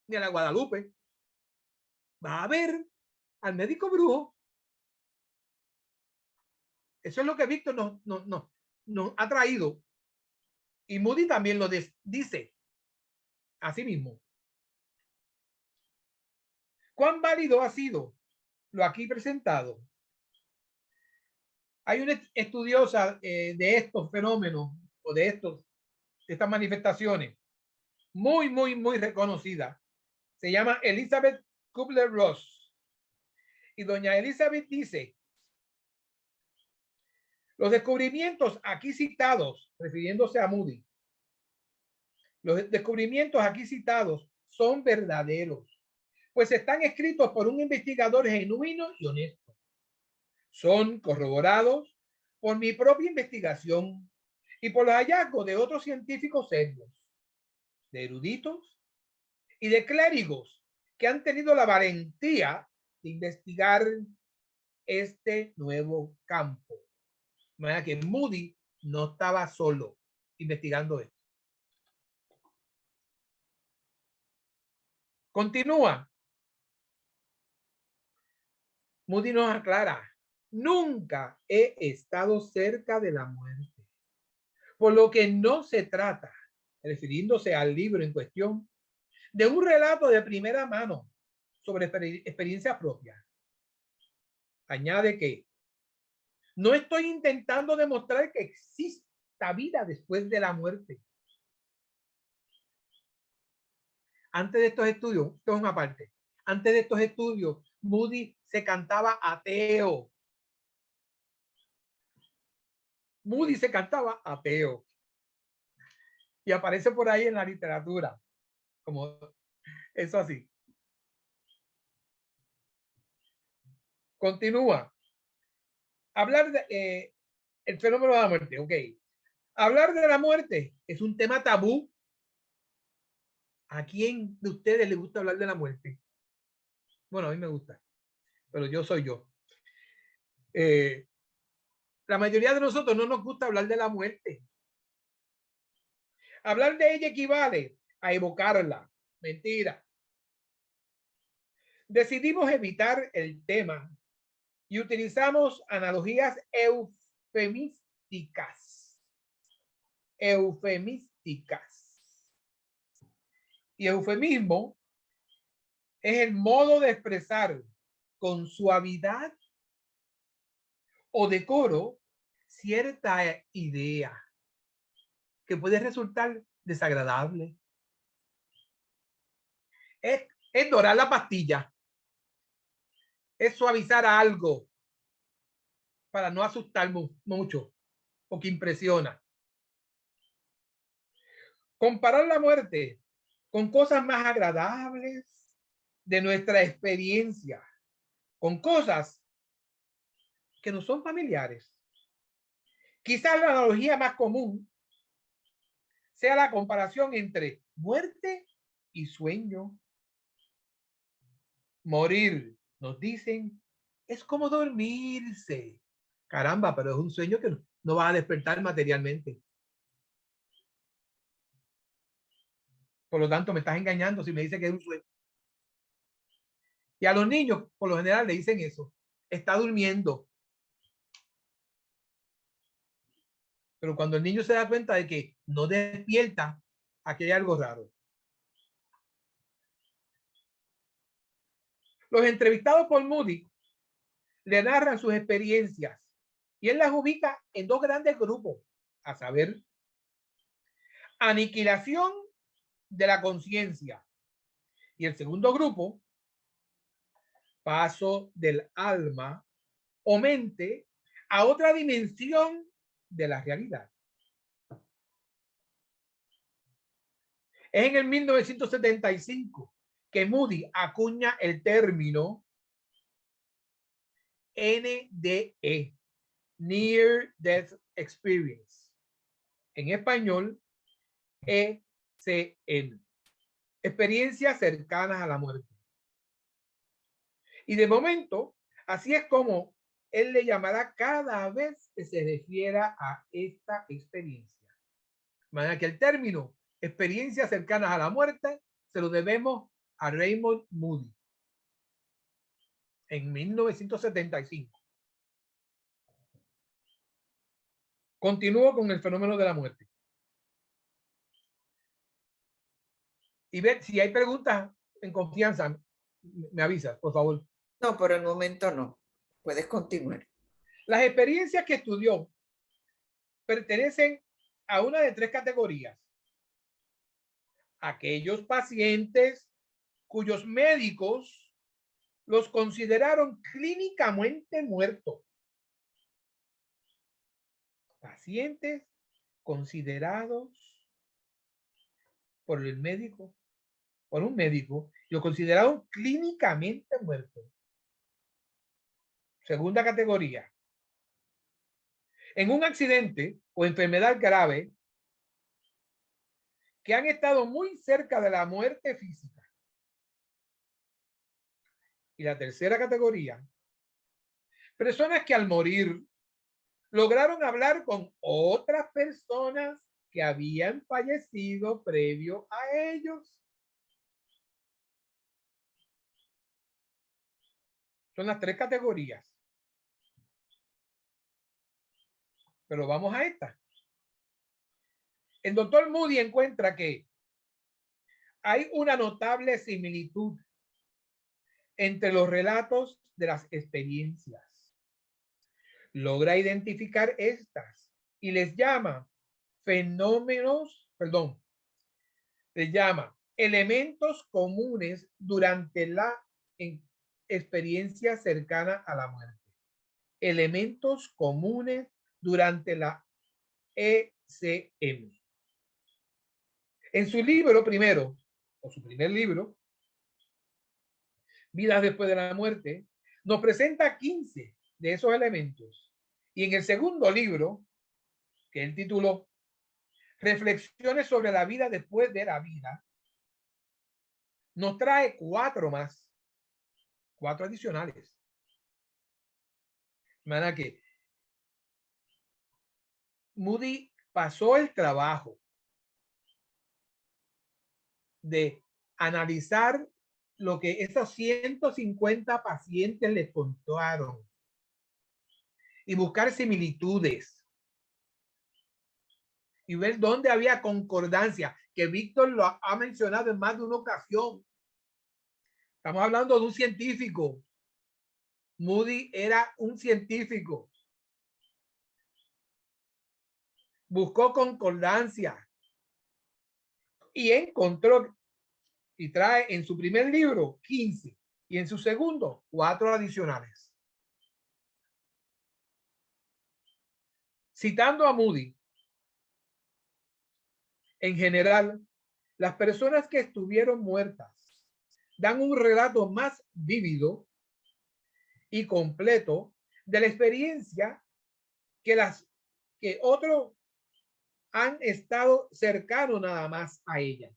ni a la Guadalupe. Va a ver al médico brujo. Eso es lo que Víctor nos ha traído. Y Moody también lo dice así mismo. ¿Cuán válido ha sido lo aquí presentado? Hay una estudiosa de estos fenómenos o de estas manifestaciones muy reconocida. Se llama Elizabeth Kubler-Ross. Y doña Elizabeth dice: los descubrimientos aquí citados, refiriéndose a Moody, los descubrimientos aquí citados son verdaderos, pues están escritos por un investigador genuino y honesto. Son corroborados por mi propia investigación y por los hallazgos de otros científicos serios, de eruditos y de clérigos que han tenido la valentía de investigar este nuevo campo. De manera que Moody no estaba solo investigando esto. Continúa. Moody nos aclara: nunca he estado cerca de la muerte, por lo que no se trata, refiriéndose al libro en cuestión, de un relato de primera mano sobre experiencia propia. Añade que no estoy intentando demostrar que exista vida después de la muerte. Antes de estos estudios, esto es una parte, antes de estos estudios, Moody se cantaba ateo. Moody se cantaba ateo. Y aparece por ahí en la literatura, como eso así. Continúa. Hablar de el fenómeno de la muerte, ok. Hablar de la muerte es un tema tabú. ¿A quién de ustedes le gusta hablar de la muerte? Bueno, a mí me gusta, pero yo soy yo. La mayoría de nosotros no nos gusta hablar de la muerte. Hablar de ella equivale a evocarla. Mentira. Decidimos evitar el tema y utilizamos analogías eufemísticas. Y eufemismo es el modo de expresar con suavidad o decoro cierta idea que puede resultar desagradable. Es dorar la pastilla. Es suavizar algo para no asustar mucho o que impresiona. Comparar la muerte con cosas más agradables de nuestra experiencia, con cosas que no son familiares. Quizás la analogía más común sea la comparación entre muerte y sueño. Morir, nos dicen, es como dormirse. Caramba, pero es un sueño que no vas a despertar materialmente. Por lo tanto, me estás engañando si me dices que es un sueño. Y a los niños, por lo general, le dicen eso. Está durmiendo. Pero cuando el niño se da cuenta de que no despierta, aquí hay algo raro. Los entrevistados por Moody le narran sus experiencias y él las ubica en dos grandes grupos, a saber, aniquilación de la conciencia, y el segundo grupo, paso del alma o mente a otra dimensión de la realidad. Es en el 1975 que Moody acuña el término NDE, Near Death Experience. En español, ECM, experiencias cercanas a la muerte. Y de momento, así es como él le llamará cada vez que se refiera a esta experiencia. De manera que el término experiencias cercanas a la muerte se lo debemos a Raymond Moody en 1975. Continúo con el fenómeno de la muerte. Y ver si hay preguntas en confianza, me avisas, por favor. No, por el momento no. Puedes continuar. Las experiencias que estudió pertenecen a una de tres categorías. Aquellos pacientes cuyos médicos los consideraron clínicamente muertos. Pacientes considerados por el médico, por un médico, lo consideraron clínicamente muertos. Segunda categoría. En un accidente o enfermedad grave que han estado muy cerca de la muerte física. Y la tercera categoría. Personas que al morir lograron hablar con otras personas que habían fallecido previo a ellos. Son las tres categorías. Pero vamos a esta. El doctor Moody encuentra que hay una notable similitud entre los relatos de las experiencias. Logra identificar estas y les llama elementos comunes durante la experiencia cercana a la muerte. Elementos comunes durante la ECM. En su libro primero, o su primer libro, Vidas después de la muerte, nos presenta 15 de esos elementos. Y en el segundo libro, que él tituló Reflexiones sobre la vida después de la vida, nos trae 4 más, 4 adicionales. De manera que Moody pasó el trabajo de analizar lo que esos 150 pacientes les contaron y buscar similitudes y ver dónde había concordancia, que Víctor lo ha mencionado en más de una ocasión. Estamos hablando de un científico. Moody era un científico. Buscó concordancia y encontró y trae en su primer libro 15 y en su segundo 4 adicionales. Citando a Moody, en general, las personas que estuvieron muertas dan un relato más vívido y completo de la experiencia que las que otros han estado cercanos nada más a ella.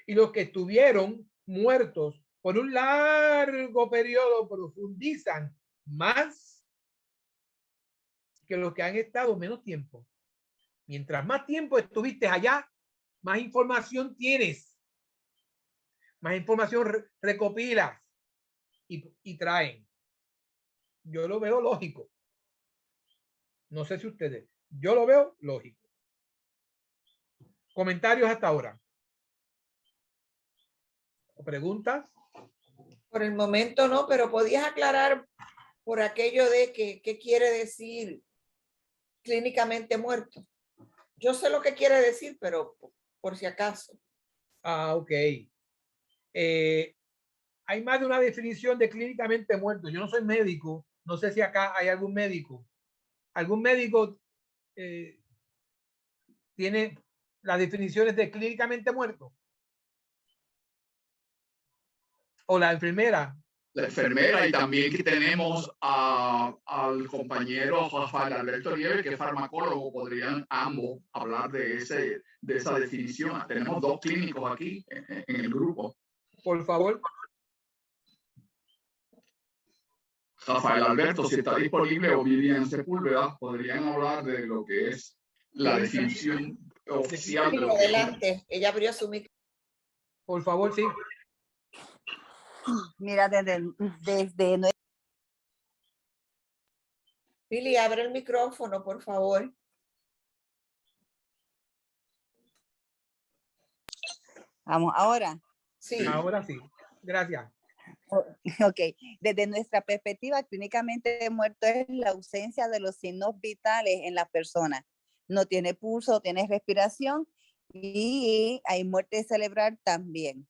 Y los que estuvieron muertos por un largo periodo profundizan más que los que han estado menos tiempo. Mientras más tiempo estuviste allá, más información tienes, más información recopilas y traen. Yo lo veo lógico. No sé si ustedes, yo lo veo lógico. Comentarios hasta ahora. ¿O preguntas? Por el momento no, pero podías aclarar por aquello de que qué quiere decir clínicamente muerto. Yo sé lo que quiere decir, pero por si acaso. Ah, ok. Hay más de una definición de clínicamente muerto. Yo no soy médico. No sé si acá hay algún médico. ¿Algún médico tiene las definiciones de clínicamente muerto? O la enfermera. la enfermera, y también que tenemos al compañero Rafael Alberto Nieves, que es farmacólogo. Podrían ambos hablar de esa definición. Tenemos 2 clínicos aquí en el grupo. Por favor. Rafael Alberto, si está disponible, o Vivian Sepúlveda, podrían hablar de lo que es la definición oficial de lo que es. Adelante, ella abrió su micrófono. Por favor, sí. Mira, desde Lili, abre el micrófono, por favor. vamos, ahora. Sí. Ahora sí. Gracias. Ok, desde nuestra perspectiva, clínicamente muerto es la ausencia de los signos vitales en la persona. No tiene pulso, tiene respiración y hay muerte cerebral también.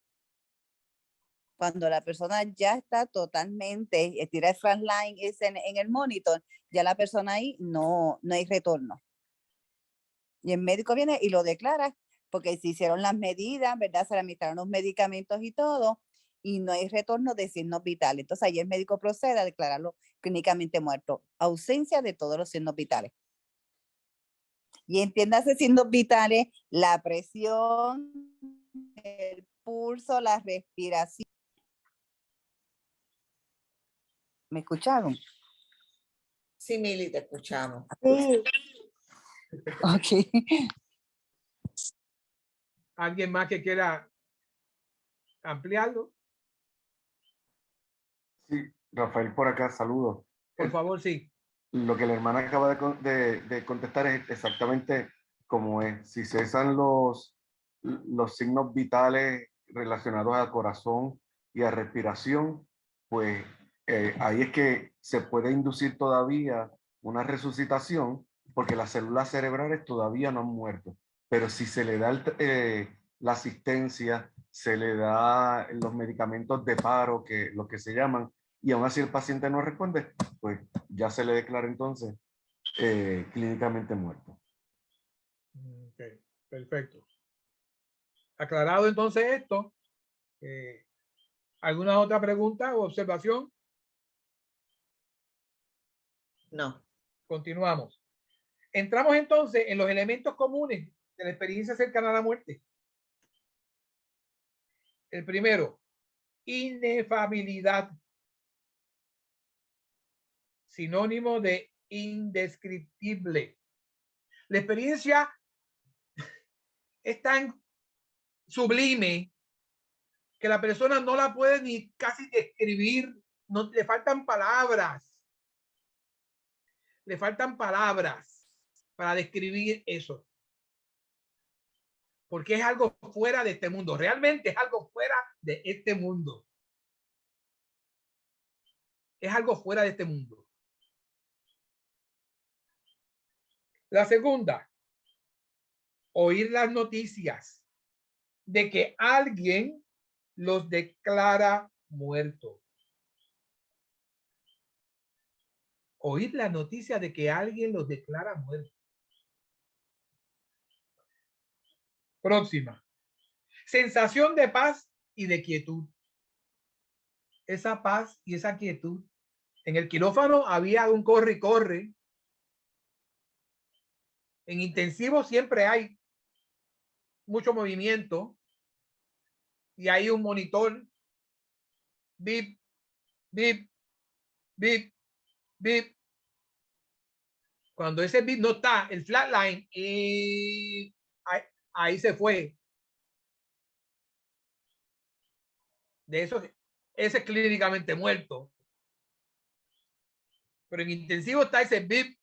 Cuando la persona ya está totalmente, tira el frontline, es en el monitor, ya la persona ahí no hay retorno. Y el médico viene y lo declara, porque se hicieron las medidas, ¿verdad? Se le administraron los medicamentos y todo, y no hay retorno de signos vitales. Entonces ahí el médico procede a declararlo clínicamente muerto. Ausencia de todos los signos vitales. Y entiéndase signos vitales, la presión, el pulso, la respiración. ¿Me escucharon? Sí, Mili, te escuchamos. Sí. Ok. ¿Alguien más que quiera ampliarlo? Sí, Rafael por acá, saludos. Por favor, sí. Lo que la hermana acaba de contestar es exactamente como es. Si cesan los signos vitales relacionados al corazón y a respiración, pues ahí es que se puede inducir todavía una resucitación, porque las células cerebrales todavía no han muerto. Pero si se le da la asistencia, se le da los medicamentos de paro, que lo que se llaman, y aún así el paciente no responde, pues ya se le declara entonces clínicamente muerto. Ok, perfecto. Aclarado entonces esto, ¿alguna otra pregunta o observación? No. Continuamos. Entramos entonces en los elementos comunes de la experiencia cercana a la muerte. El primero, inefabilidad. Sinónimo de indescriptible. La experiencia es tan sublime que la persona no la puede ni casi describir, no, le faltan palabras. Le faltan palabras para describir eso. Porque es algo fuera de este mundo. Realmente es algo fuera de este mundo. Es algo fuera de este mundo. La segunda, oír las noticias de que alguien los declara muertos. Oír la noticia de que alguien los declara muertos. Próxima. Sensación de paz y de quietud. Esa paz y esa quietud. En el quirófano había un corre y corre. En intensivo siempre hay mucho movimiento y hay un monitor. Bip, bip, bip, bip. Cuando ese bip no está, el flatline, ahí se fue. De eso, ese es clínicamente muerto. Pero en intensivo está ese bip,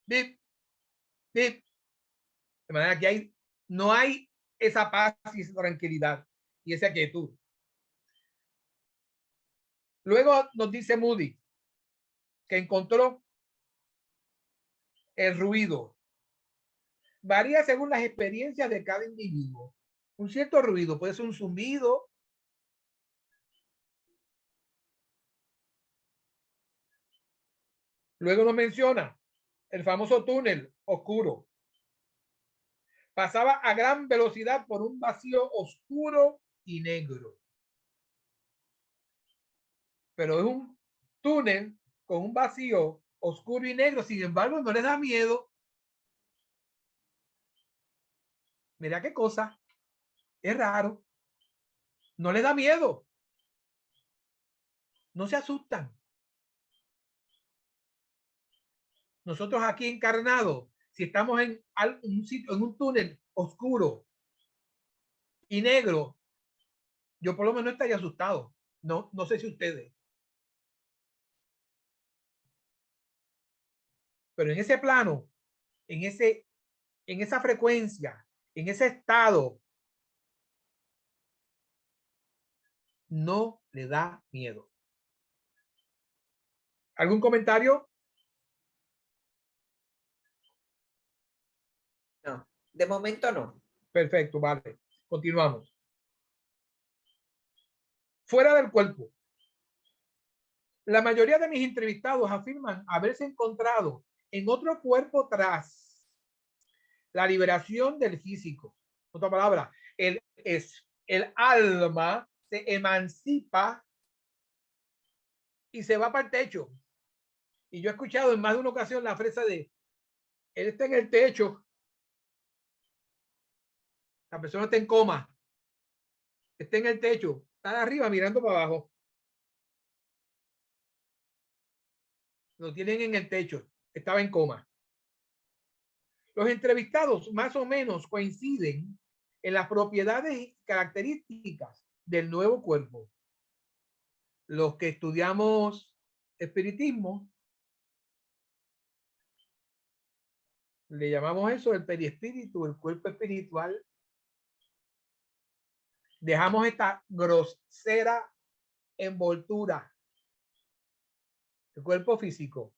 bip, bip. De manera que no hay esa paz y esa tranquilidad y esa quietud. Luego nos dice Moody que encontró el ruido. Varía según las experiencias de cada individuo. Un cierto ruido puede ser un zumbido, luego nos menciona el famoso túnel oscuro. Pasaba a gran velocidad por un vacío oscuro y negro. pero es un túnel con un vacío oscuro y negro, sin embargo no les da miedo. Mira qué cosa, es raro, no les da miedo, no se asustan. Nosotros aquí encarnados, si estamos en un sitio, en un túnel oscuro y negro, yo por lo menos estaría asustado. No, no sé si ustedes. Pero en ese plano, en esa frecuencia, en ese estado, no le da miedo. ¿Algún comentario? No, de momento no. Perfecto, vale. Continuamos. Fuera del cuerpo. La mayoría de mis entrevistados afirman haberse encontrado en otro cuerpo tras la liberación del físico. Otra palabra, el alma se emancipa y se va para el techo. Y yo he escuchado en más de una ocasión la frase de, él está en el techo, la persona está en coma, está en el techo, está de arriba mirando para abajo. Lo tienen en el techo, estaba en coma. Los entrevistados más o menos coinciden en las propiedades y características del nuevo cuerpo. Los que estudiamos espiritismo, le llamamos eso el perispíritu, el cuerpo espiritual. Dejamos esta grosera envoltura, el cuerpo físico.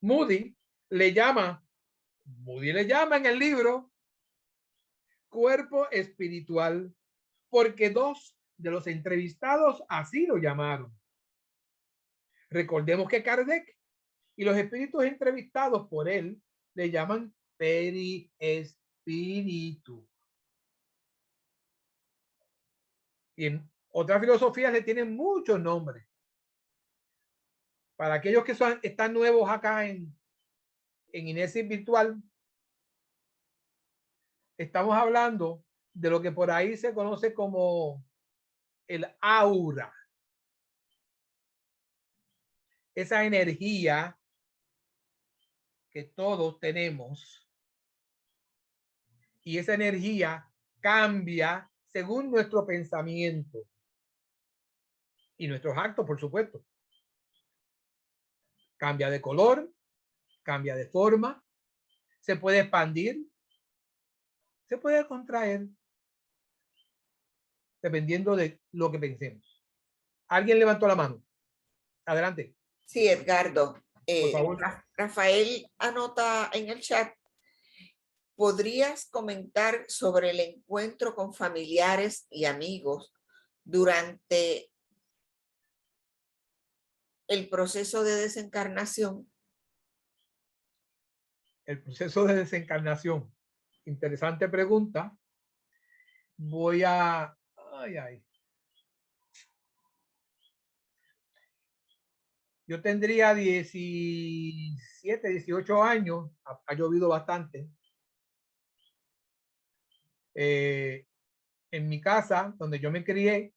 Moody le llama en el libro cuerpo espiritual, porque dos de los entrevistados así lo llamaron. Recordemos que Kardec y los espíritus entrevistados por él le llaman perispíritu. Y en otras filosofías le tienen muchos nombres. Para aquellos que están nuevos acá en Inesis Virtual, estamos hablando de lo que por ahí se conoce como el aura. Esa energía que todos tenemos. Y esa energía cambia según nuestro pensamiento y nuestros actos, por supuesto. Cambia de color, cambia de forma, se puede expandir, se puede contraer, dependiendo de lo que pensemos. ¿Alguien levantó la mano? Adelante. Sí, Edgardo. Por favor. Rafael anota en el chat. ¿Podrías comentar sobre el encuentro con familiares y amigos durante el proceso de desencarnación? El proceso de desencarnación. Interesante pregunta. Voy a... Yo tendría 17, 18 años. Ha llovido bastante. En mi casa, donde yo me crié,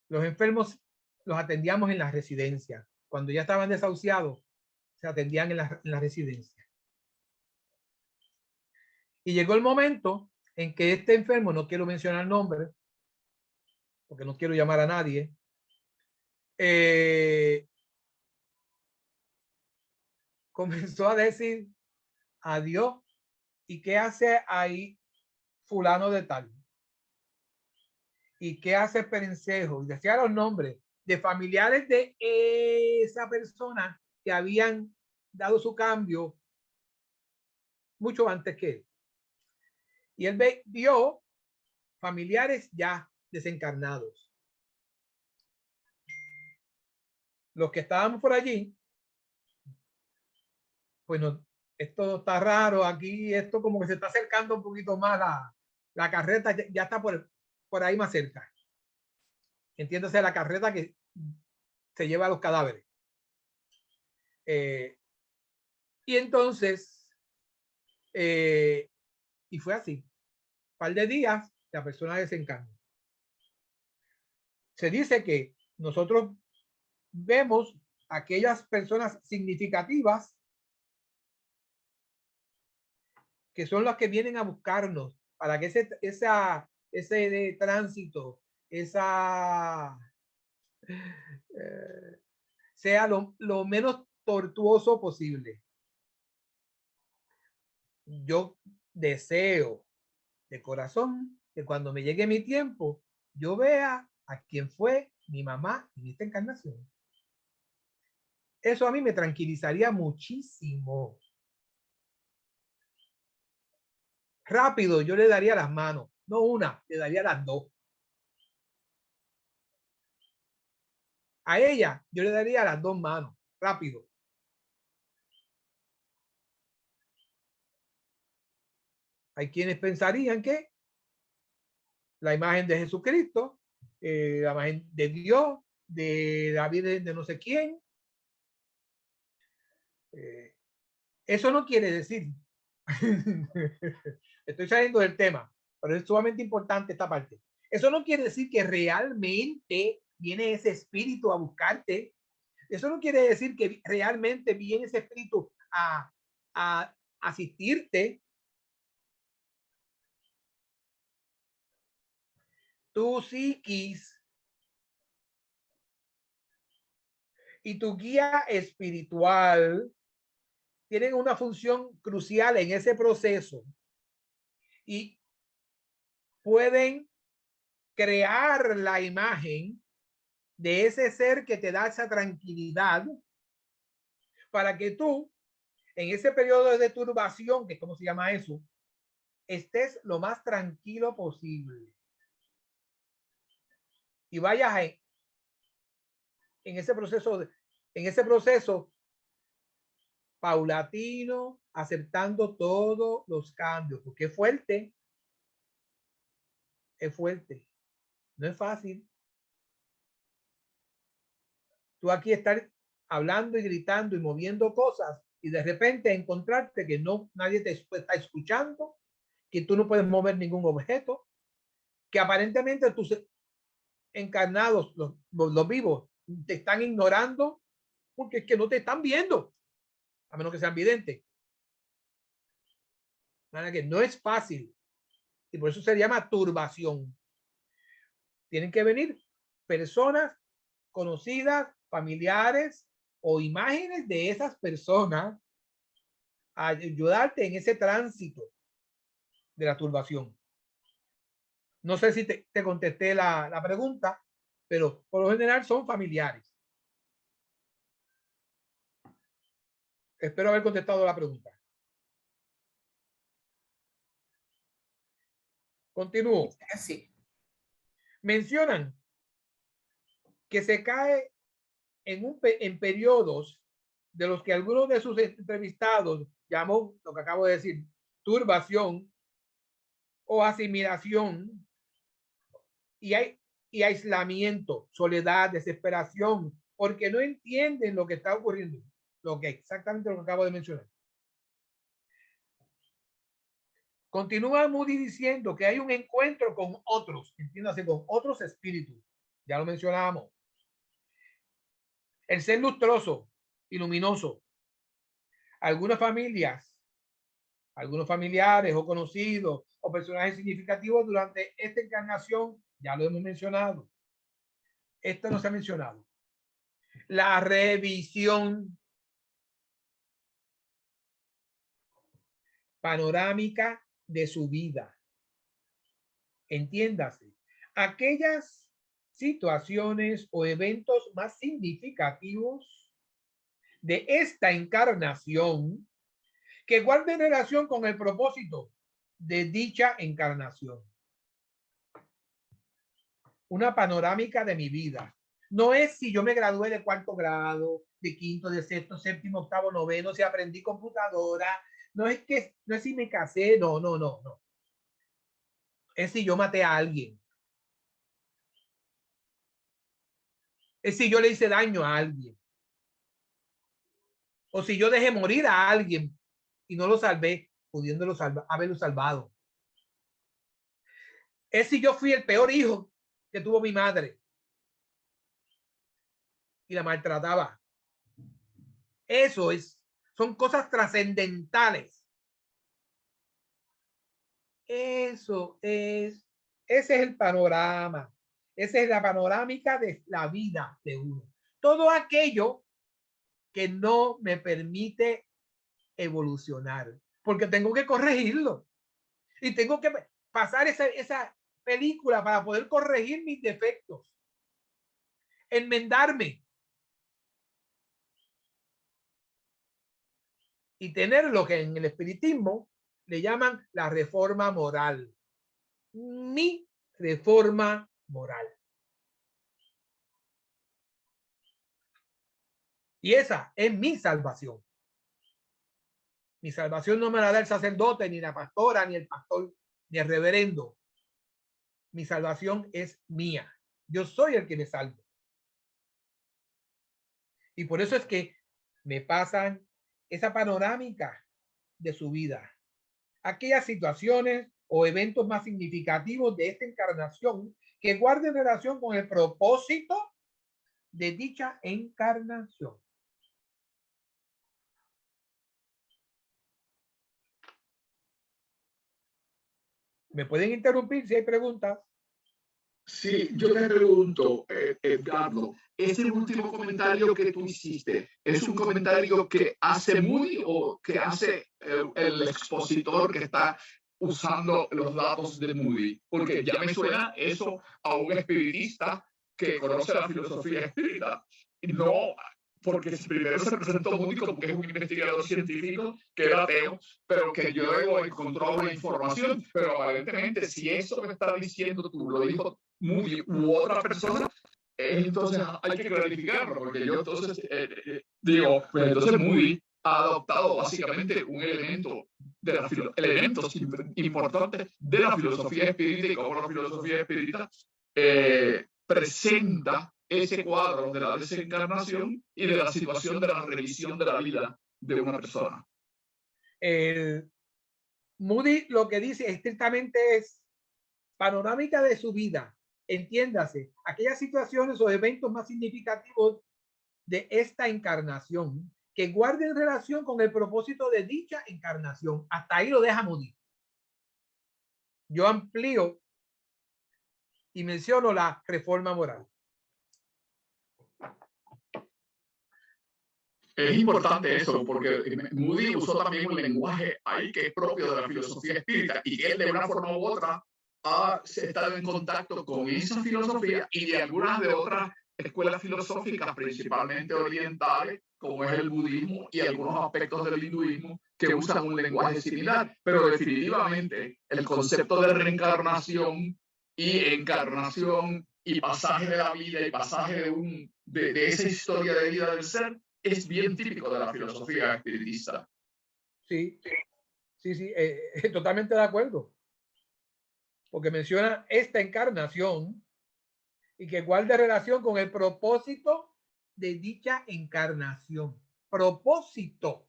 los enfermos los atendíamos en las residencias. Cuando ya estaban desahuciados, se atendían en la residencia. Y llegó el momento en que este enfermo, no quiero mencionar nombre, porque no quiero llamar a nadie, comenzó a decir adiós. ¿Y qué hace ahí fulano de tal? ¿Y qué hace Perencejo? Y decía los nombres de familiares de esa persona que habían dado su cambio mucho antes que él. Y él vio familiares ya desencarnados. Los que estábamos por allí, pues no, esto está raro aquí, esto como que se está acercando un poquito más La carreta ya está por ahí más cerca. Entiéndase, la carreta que se lleva a los cadáveres. Y entonces, y fue así. Un par de días, la persona desencarnó. Se dice que nosotros vemos aquellas personas significativas que son las que vienen a buscarnos para que ese tránsito, sea lo menos tortuoso posible. Yo deseo de corazón que cuando me llegue mi tiempo, yo vea a quién fue mi mamá en esta encarnación. Eso a mí me tranquilizaría muchísimo. Rápido, yo le daría las manos, no una, le daría las dos. A ella, yo le daría las dos manos, rápido. Hay quienes pensarían que la imagen de Jesucristo, la imagen de Dios, de la Virgen de no sé quién. Eso no quiere decir, estoy saliendo del tema, pero es sumamente importante esta parte. Eso no quiere decir que realmente viene ese espíritu a buscarte. Eso no quiere decir que realmente viene ese espíritu a asistirte. Tu psiquis y tu guía espiritual tienen una función crucial en ese proceso y pueden crear la imagen de ese ser que te da esa tranquilidad para que tú, en ese periodo de turbación, que es como se llama eso, estés lo más tranquilo posible y vayas en ese proceso paulatino, aceptando todos los cambios, porque es fuerte, no es fácil. Tú aquí estar hablando y gritando y moviendo cosas y de repente encontrarte que nadie te está escuchando, que tú no puedes mover ningún objeto, que aparentemente tus encarnados, los vivos, te están ignorando porque es que no te están viendo, a menos que sean videntes. Nada, que no es fácil y por eso se llama turbación. Tienen que venir personas conocidas, familiares o imágenes de esas personas a ayudarte en ese tránsito de la turbación. No sé si te contesté la pregunta, pero por lo general son familiares. Espero haber contestado la pregunta. Continúo. Así. Mencionan que se cae en periodos de los que algunos de sus entrevistados llamó lo que acabo de decir, turbación o asimilación y aislamiento, soledad, desesperación, porque no entienden lo que está ocurriendo, exactamente lo que acabo de mencionar. Continúa Moody diciendo que hay un encuentro con otros, entiéndase, con otros espíritus. Ya lo mencionamos. El ser lustroso y luminoso. Algunas familias, algunos familiares o conocidos o personajes significativos durante esta encarnación, ya lo hemos mencionado. Esto no se ha mencionado. La revisión panorámica de su vida. Entiéndase, aquellas situaciones o eventos más significativos de esta encarnación que guarden relación con el propósito de dicha encarnación. Una panorámica de mi vida. No es si yo me gradué de 4º grado, de 5º, de 6º, 7º, 8º, 9º, si aprendí computadora. No es si me casé, no. Es si yo maté a alguien. Es si yo le hice daño a alguien. O si yo dejé morir a alguien y no lo salvé, pudiéndolo haberlo salvado. Es si yo fui el peor hijo que tuvo mi madre y la maltrataba. Eso son cosas trascendentales. Ese es el panorama. Esa es la panorámica de la vida de uno. Todo aquello que no me permite evolucionar, porque tengo que corregirlo y tengo que pasar esa película para poder corregir mis defectos, enmendarme y tener lo que en el espiritismo le llaman la reforma moral. Mi reforma moral. Y esa es mi salvación. Mi salvación no me la da el sacerdote, ni la pastora, ni el pastor, ni el reverendo. Mi salvación es mía. Yo soy el que me salvo. Y por eso es que me pasan esa panorámica de su vida. Aquellas situaciones o eventos más significativos de esta encarnación que guarden relación con el propósito de dicha encarnación. ¿Me pueden interrumpir si hay preguntas? Sí, yo te pregunto, Edgardo, ese último comentario que tú hiciste, ¿es un comentario que hace Moody o que hace el expositor que está usando los datos de Moody? Porque ya me suena eso a un espiritista que conoce la filosofía espírita. Y no, porque primero se presentó Moody como que es un investigador científico que era ateo, pero que luego encontró la información. Pero aparentemente, si eso que estás diciendo tú lo dijo Moody u otra persona, entonces hay que clarificarlo, porque yo entonces digo, pues entonces Moody ha adoptado básicamente un elemento de la elementos importantes de la filosofía espírita y cómo la filosofía espírita presenta ese cuadro de la desencarnación y de la situación de la revisión de la vida de una persona. Moody lo que dice estrictamente es panorámica de su vida. Entiéndase, aquellas situaciones o eventos más significativos de esta encarnación que guarden relación con el propósito de dicha encarnación. Hasta ahí lo deja Moody. Yo amplío y menciono la reforma moral. Es importante eso, porque Moody usó también un lenguaje ahí que es propio de la filosofía espírita y que él de una forma u otra ha estado en contacto con esa filosofía y de algunas de otras escuelas filosóficas, principalmente orientales, como es el budismo y algunos aspectos del hinduismo, que usan un lenguaje similar. Pero definitivamente el concepto de reencarnación y encarnación y pasaje de la vida y pasaje de esa historia de vida del ser es bien típico de la filosofía espiritista. Sí, totalmente de acuerdo. Porque menciona esta encarnación y que guarde relación con el propósito de dicha encarnación. Propósito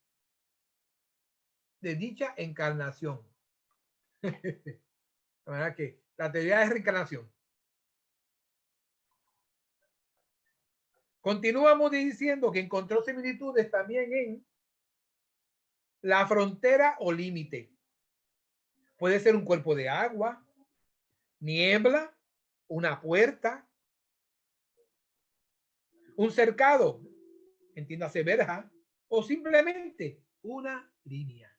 de dicha encarnación. La verdad que la teoría de reencarnación. Continuamos diciendo que encontró similitudes también en la frontera o límite. Puede ser un cuerpo de agua, niebla, una puerta, un cercado, entiéndase verja, o simplemente una línea.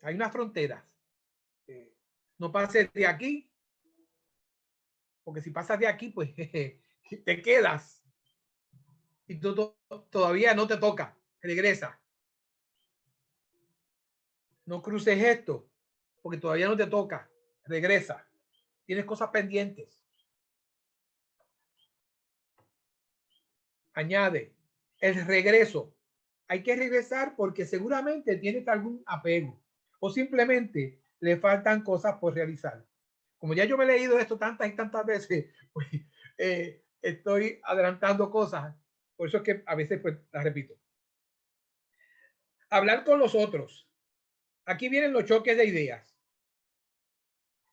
Hay unas fronteras. No pases de aquí, porque si pasas de aquí, pues te quedas y tú todavía no te toca. Regresa. No cruces esto, porque todavía no te toca. Regresa. Tienes cosas pendientes. Añade el regreso. Hay que regresar porque seguramente tienes algún apego o simplemente le faltan cosas por realizar. Como ya yo me he leído esto tantas y tantas veces, pues, estoy adelantando cosas. Por eso es que a veces pues las repito. Hablar con los otros. Aquí vienen los choques de ideas.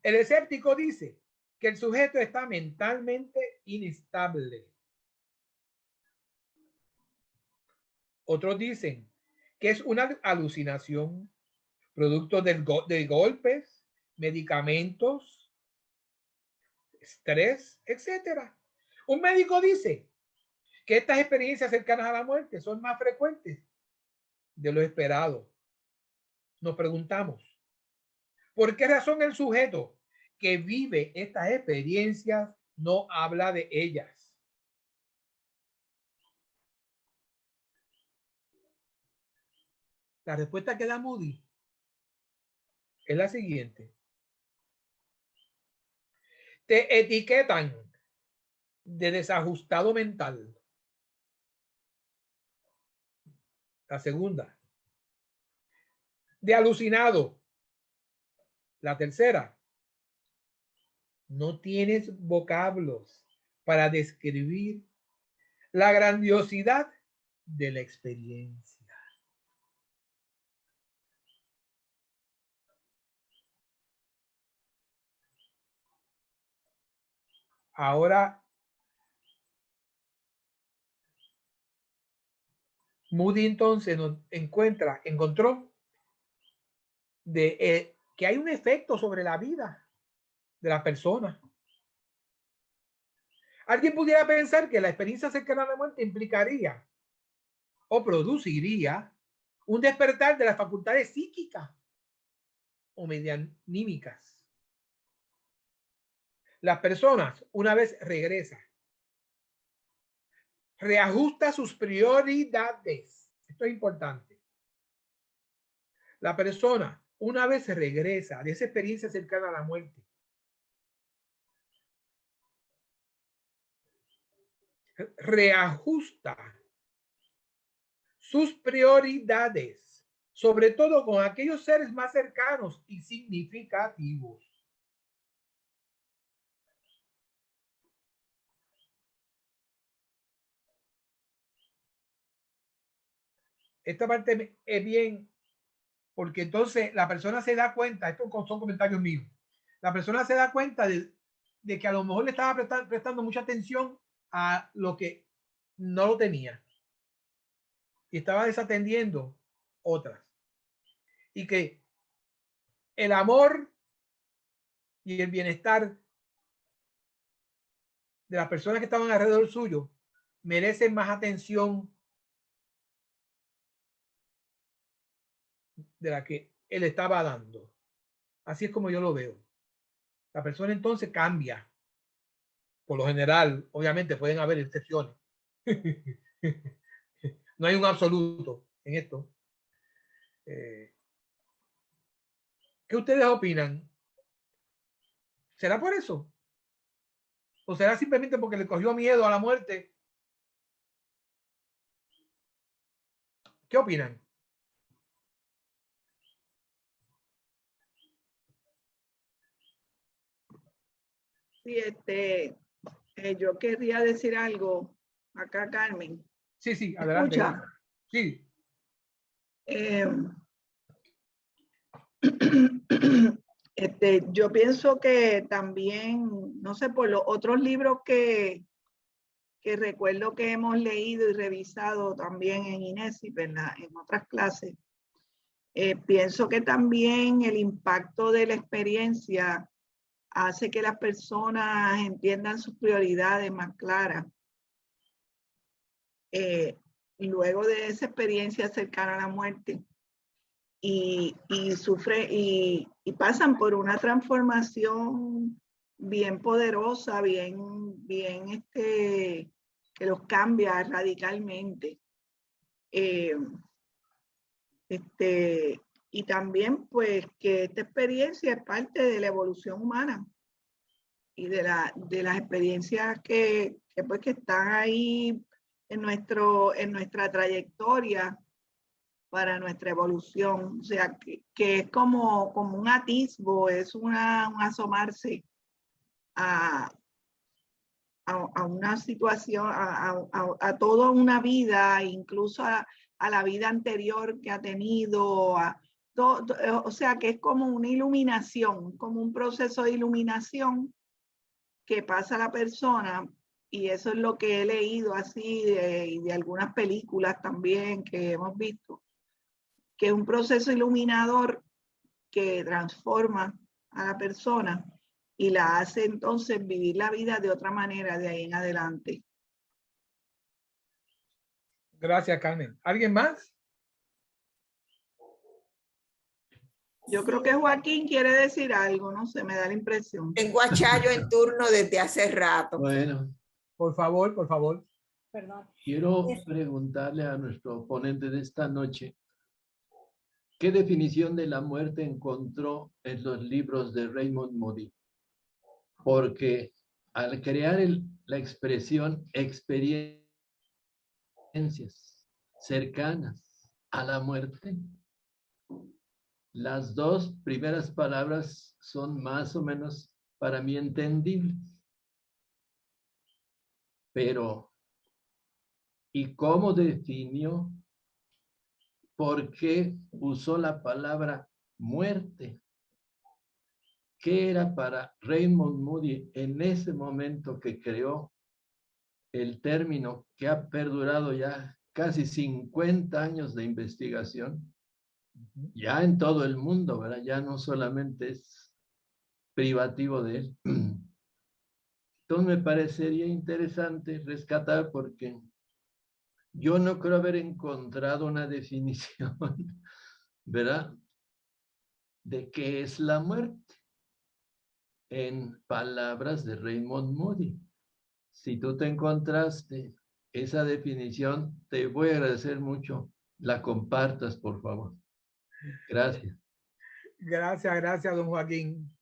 El escéptico dice que el sujeto está mentalmente inestable. Otros dicen que es una alucinación, producto de golpes, medicamentos, estrés, etc. Un médico dice que estas experiencias cercanas a la muerte son más frecuentes de lo esperado. Nos preguntamos, ¿por qué razón el sujeto que vive estas experiencias no habla de ellas? La respuesta que da Moody es la siguiente. Te etiquetan de desajustado mental. La segunda. De alucinado. La tercera. No tienes vocablos para describir la grandiosidad de la experiencia. Ahora, Moody entonces encontró que hay un efecto sobre la vida de la persona. Alguien pudiera pensar que la experiencia cercana a la muerte implicaría o produciría un despertar de las facultades psíquicas o medianímicas. Las personas, una vez regresa, reajusta sus prioridades. Esto es importante. La persona, una vez regresa de esa experiencia cercana a la muerte, reajusta sus prioridades, sobre todo con aquellos seres más cercanos y significativos. Esta parte es bien, porque entonces la persona se da cuenta, estos son comentarios míos, la persona se da cuenta de que a lo mejor le estaba prestando mucha atención a lo que no lo tenía y estaba desatendiendo otras. Y que el amor y el bienestar de las personas que estaban alrededor suyo merecen más atención de la que él estaba dando. Así es como yo lo veo. La persona entonces cambia. Por lo general, obviamente pueden haber excepciones. No hay un absoluto en esto. ¿Qué ustedes opinan? ¿Será por eso? ¿O será simplemente porque le cogió miedo a la muerte? ¿Qué opinan? Sí, yo querría decir algo acá, Carmen. Sí, sí, adelante. ¿Escucha? Sí. Yo pienso que también, no sé, por los otros libros que recuerdo que hemos leído y revisado también en INESI, ¿verdad? En otras clases, pienso que también el impacto de la experiencia hace que las personas entiendan sus prioridades más claras. Luego de esa experiencia cercana a la muerte y pasan por una transformación bien poderosa, bien que los cambia radicalmente. Y también pues que esta experiencia es parte de la evolución humana y de las experiencias que están ahí en nuestra trayectoria, para nuestra evolución. O sea, que es como un atisbo, es un asomarse a una situación, a toda una vida, incluso a la vida anterior que ha tenido, o sea, que es como una iluminación, como un proceso de iluminación que pasa a la persona, y eso es lo que he leído así y de algunas películas también que hemos visto, que es un proceso iluminador que transforma a la persona y la hace entonces vivir la vida de otra manera de ahí en adelante. Gracias, Carmen. ¿Alguien más? Yo creo que Joaquín quiere decir algo, no sé, me da la impresión. Tengo a Chayo en turno desde hace rato. Bueno, por favor, por favor. Perdón. Quiero preguntarle a nuestro ponente de esta noche, ¿qué definición de la muerte encontró en los libros de Raymond Moody? Porque al crear la expresión experiencias cercanas a la muerte, las dos primeras palabras son más o menos para mí entendibles. Pero, ¿y cómo definió? ¿Por qué usó la palabra muerte? ¿Qué era para Raymond Moody en ese momento que creó el término que ha perdurado ya casi 50 años de investigación? Ya en todo el mundo, ¿verdad? Ya no solamente es privativo de él. Entonces me parecería interesante rescatar, porque yo no creo haber encontrado una definición, ¿verdad?, de qué es la muerte en palabras de Raymond Moody. Si tú te encontraste esa definición, te voy a agradecer mucho. La compartas, por favor. Gracias. Gracias, don Joaquín.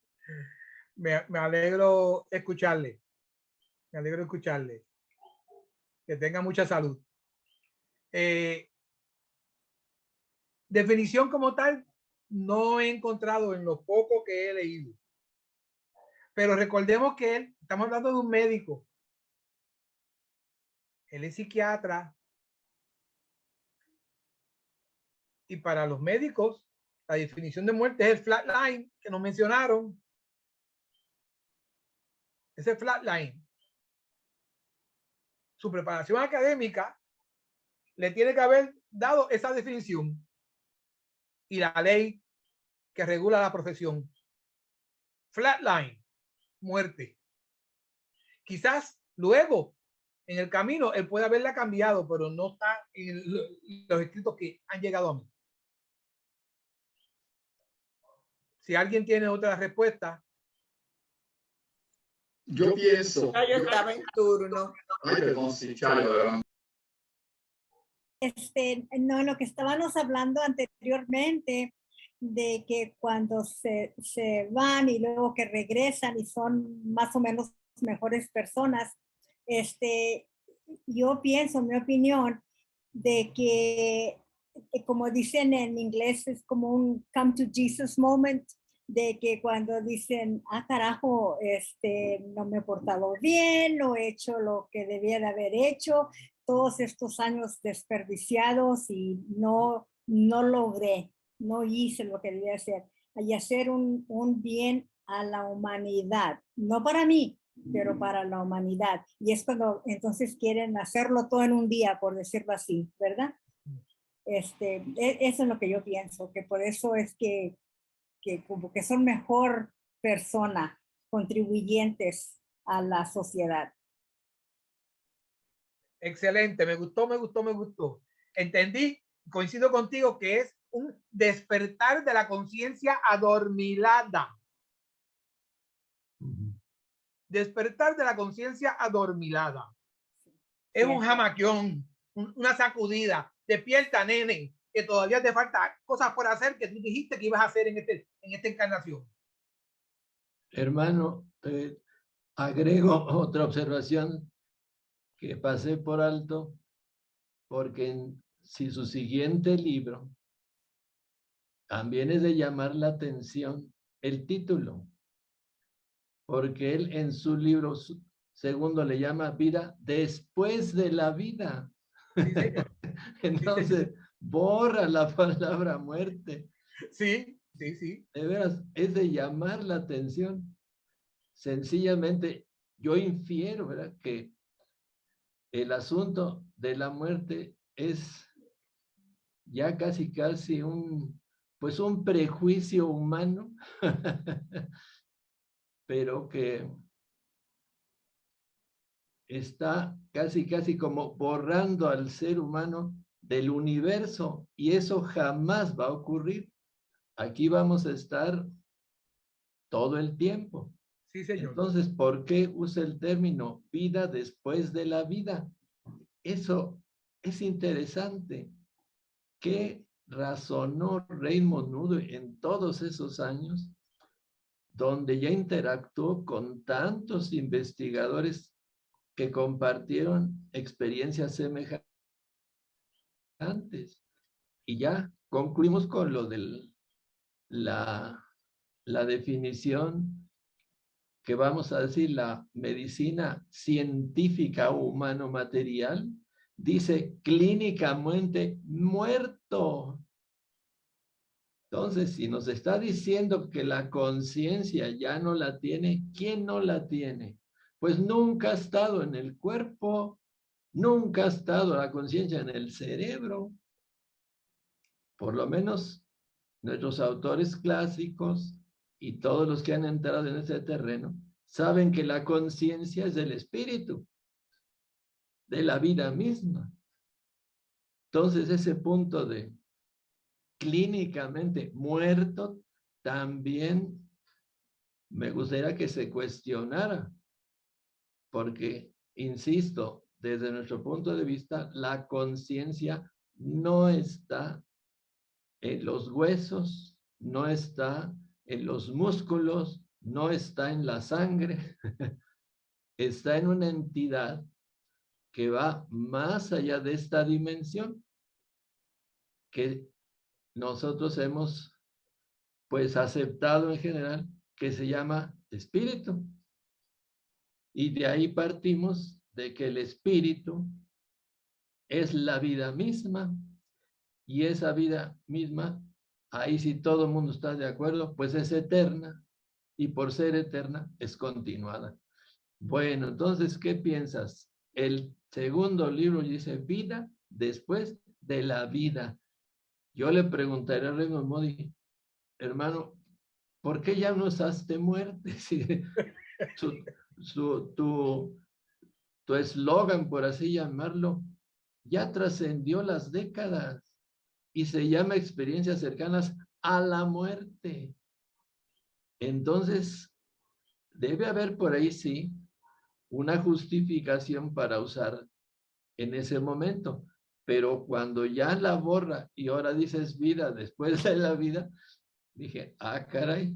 Me alegro escucharle. Me alegro escucharle. Que tenga mucha salud. Definición como tal no he encontrado en lo poco que he leído. Pero recordemos que estamos hablando de un médico. Él es psiquiatra. Y para los médicos, la definición de muerte es el flatline que nos mencionaron. Ese flatline. Su preparación académica le tiene que haber dado esa definición. Y la ley que regula la profesión. Flatline, muerte. Quizás luego, en el camino, él puede haberla cambiado, pero no está en los escritos que han llegado a mí. Si alguien tiene otra respuesta. Yo pienso. Yo estaba en turno. Ay, perdón, sí, Chayo. No, lo que estábamos hablando anteriormente, de que cuando se van y luego que regresan y son más o menos mejores personas, yo pienso, mi opinión, de que como dicen en inglés, es como un come to Jesus moment, de que cuando dicen, carajo, no me he portado bien, no he hecho lo que debía de haber hecho, todos estos años desperdiciados y no logré, no hice lo que debía hacer, y hacer un bien a la humanidad, no para mí, pero para la humanidad. Y es cuando entonces quieren hacerlo todo en un día, por decirlo así, ¿verdad? Eso es lo que yo pienso, que por eso es que como que son mejor personas, contribuyentes a la sociedad. Excelente, me gustó. Entendí, coincido contigo que es un despertar de la conciencia adormilada. Despertar de la conciencia adormilada. Es un jamaquión, una sacudida. Despierta, nene, que todavía te falta cosas por hacer que tú dijiste que ibas a hacer en esta encarnación. Hermano, agrego otra observación que pasé por alto, porque si su siguiente libro también es de llamar la atención el título, porque él en su libro segundo le llama vida después de la vida. Sí, señor. Entonces, borra la palabra muerte. Sí, sí, sí. De veras, es de llamar la atención. Sencillamente, yo infiero, ¿verdad?, que el asunto de la muerte es ya casi pues un prejuicio humano, pero que está casi como borrando al ser humano del universo, y eso jamás va a ocurrir. Aquí vamos a estar todo el tiempo. Sí, señor. Entonces, ¿por qué usa el término vida después de la vida? Eso es interesante. ¿Qué razonó Raymond Nudo en todos esos años, donde ya interactuó con tantos investigadores que compartieron experiencias semejantes? Y ya concluimos con lo de la definición que vamos a decir, la medicina científica humano-material, dice clínicamente muerto. Entonces, si nos está diciendo que la conciencia ya no la tiene, ¿quién no la tiene? Pues nunca ha estado en el cuerpo, nunca ha estado la conciencia en el cerebro. Por lo menos nuestros autores clásicos y todos los que han entrado en ese terreno saben que la conciencia es del espíritu, de la vida misma. Entonces, ese punto de clínicamente muerto también me gustaría que se cuestionara, porque, insisto, desde nuestro punto de vista, la conciencia no está en los huesos, no está en los músculos, no está en la sangre, está en una entidad que va más allá de esta dimensión que nosotros hemos pues aceptado en general, que se llama espíritu. Y de ahí partimos de que el espíritu es la vida misma, y esa vida misma, ahí sí todo el mundo está de acuerdo, pues es eterna, y por ser eterna es continuada. Bueno, entonces, ¿qué piensas? El segundo libro dice vida después de la vida. Yo le preguntaré a Raymond Moody, hermano, ¿por qué ya no usaste muerte? Tu eslogan, por así llamarlo, ya trascendió las décadas y se llama experiencias cercanas a la muerte. Entonces, debe haber por ahí, sí, una justificación para usar en ese momento. Pero cuando ya la borra y ahora dices vida después de la vida, dije, ah, caray,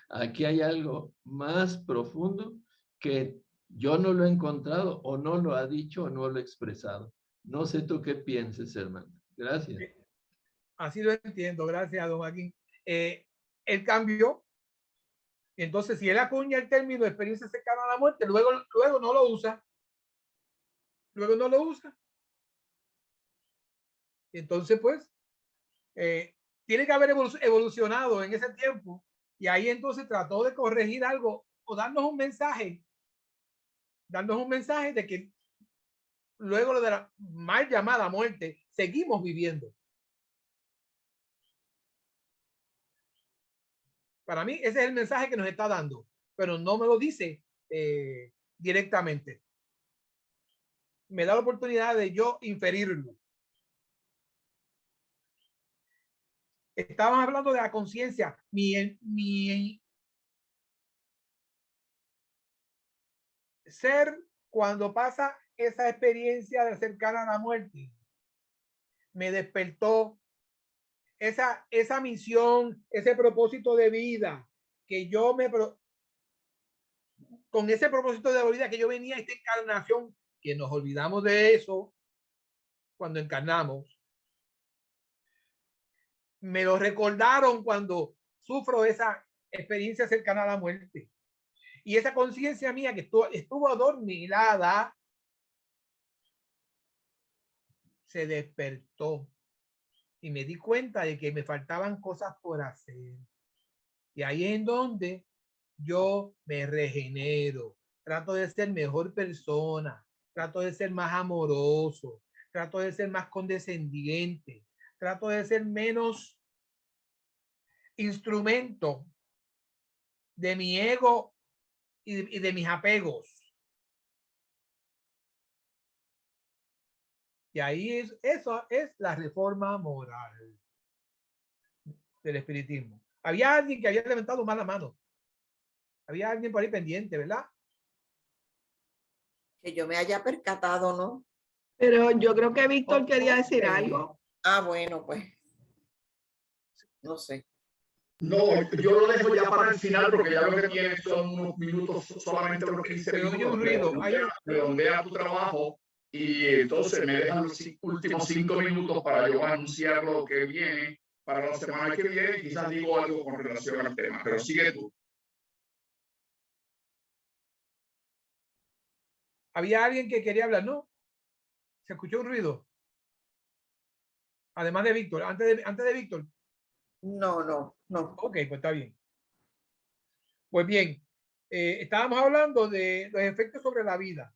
aquí hay algo más profundo que yo no lo he encontrado, o no lo ha dicho, o no lo he expresado. No sé tú qué pienses, hermano. Gracias. Así lo entiendo. Gracias, don Joaquín. El cambio, entonces, si él acuña el término de experiencia cercana a la muerte, luego no lo usa. Luego no lo usa. Entonces, pues, tiene que haber evolucionado en ese tiempo, y ahí entonces trató de corregir algo o darnos un mensaje de que luego de la mal llamada muerte seguimos viviendo. Para mí ese es el mensaje que nos está dando, pero no me lo dice directamente. Me da la oportunidad de yo inferirlo. Estábamos hablando de la conciencia. Mi ser, cuando pasa esa experiencia de cercana a la muerte, me despertó esa misión, ese propósito de vida que yo con ese propósito de vida que yo venía a esta encarnación, que nos olvidamos de eso cuando encarnamos. me lo recordaron cuando sufro esa experiencia cercana a la muerte. Y esa conciencia mía que estuvo adormilada se despertó y me di cuenta de que me faltaban cosas por hacer. Y ahí es en donde yo me regenero, trato de ser mejor persona, trato de ser más amoroso, trato de ser más condescendiente, trato de ser menos instrumento de mi ego y de mis apegos. Y ahí eso es la reforma moral del espiritismo. Había alguien que había levantado mal la mano. Había alguien por ahí pendiente, ¿verdad? Que yo me haya percatado, ¿no? Pero yo creo que Víctor quería decir algo. Ah, bueno, pues. No sé. No, yo lo dejo ya para el final porque ya lo que tienes son unos minutos, solamente unos 15 Pero minutos. oye un ruido. Redondea tu trabajo y entonces me dejan los últimos 5 minutos para yo anunciar lo que viene para la semana que viene. Quizás digo algo con relación al tema, pero sigue tú. Había alguien que quería hablar, ¿no? Se escuchó un ruido. Además de Víctor, antes de Víctor. No. Ok, pues está bien. Pues bien, estábamos hablando de los efectos sobre la vida.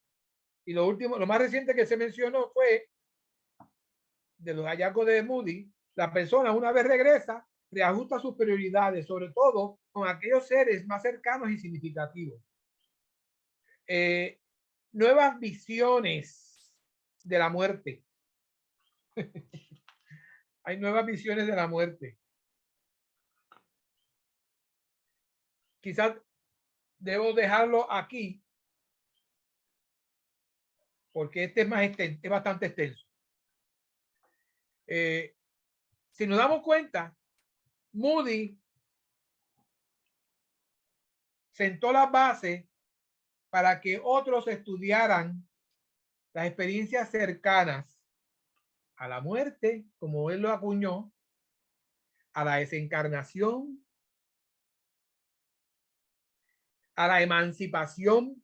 Y lo más reciente que se mencionó fue de los hallazgos de Moody. La persona, una vez regresa, reajusta sus prioridades, sobre todo con aquellos seres más cercanos y significativos. Nuevas visiones de la muerte. Hay nuevas visiones de la muerte. Quizás debo dejarlo aquí porque este es bastante extenso. Si nos damos cuenta, Moody sentó las bases para que otros estudiaran las experiencias cercanas a la muerte, como él lo acuñó, a la desencarnación, a la emancipación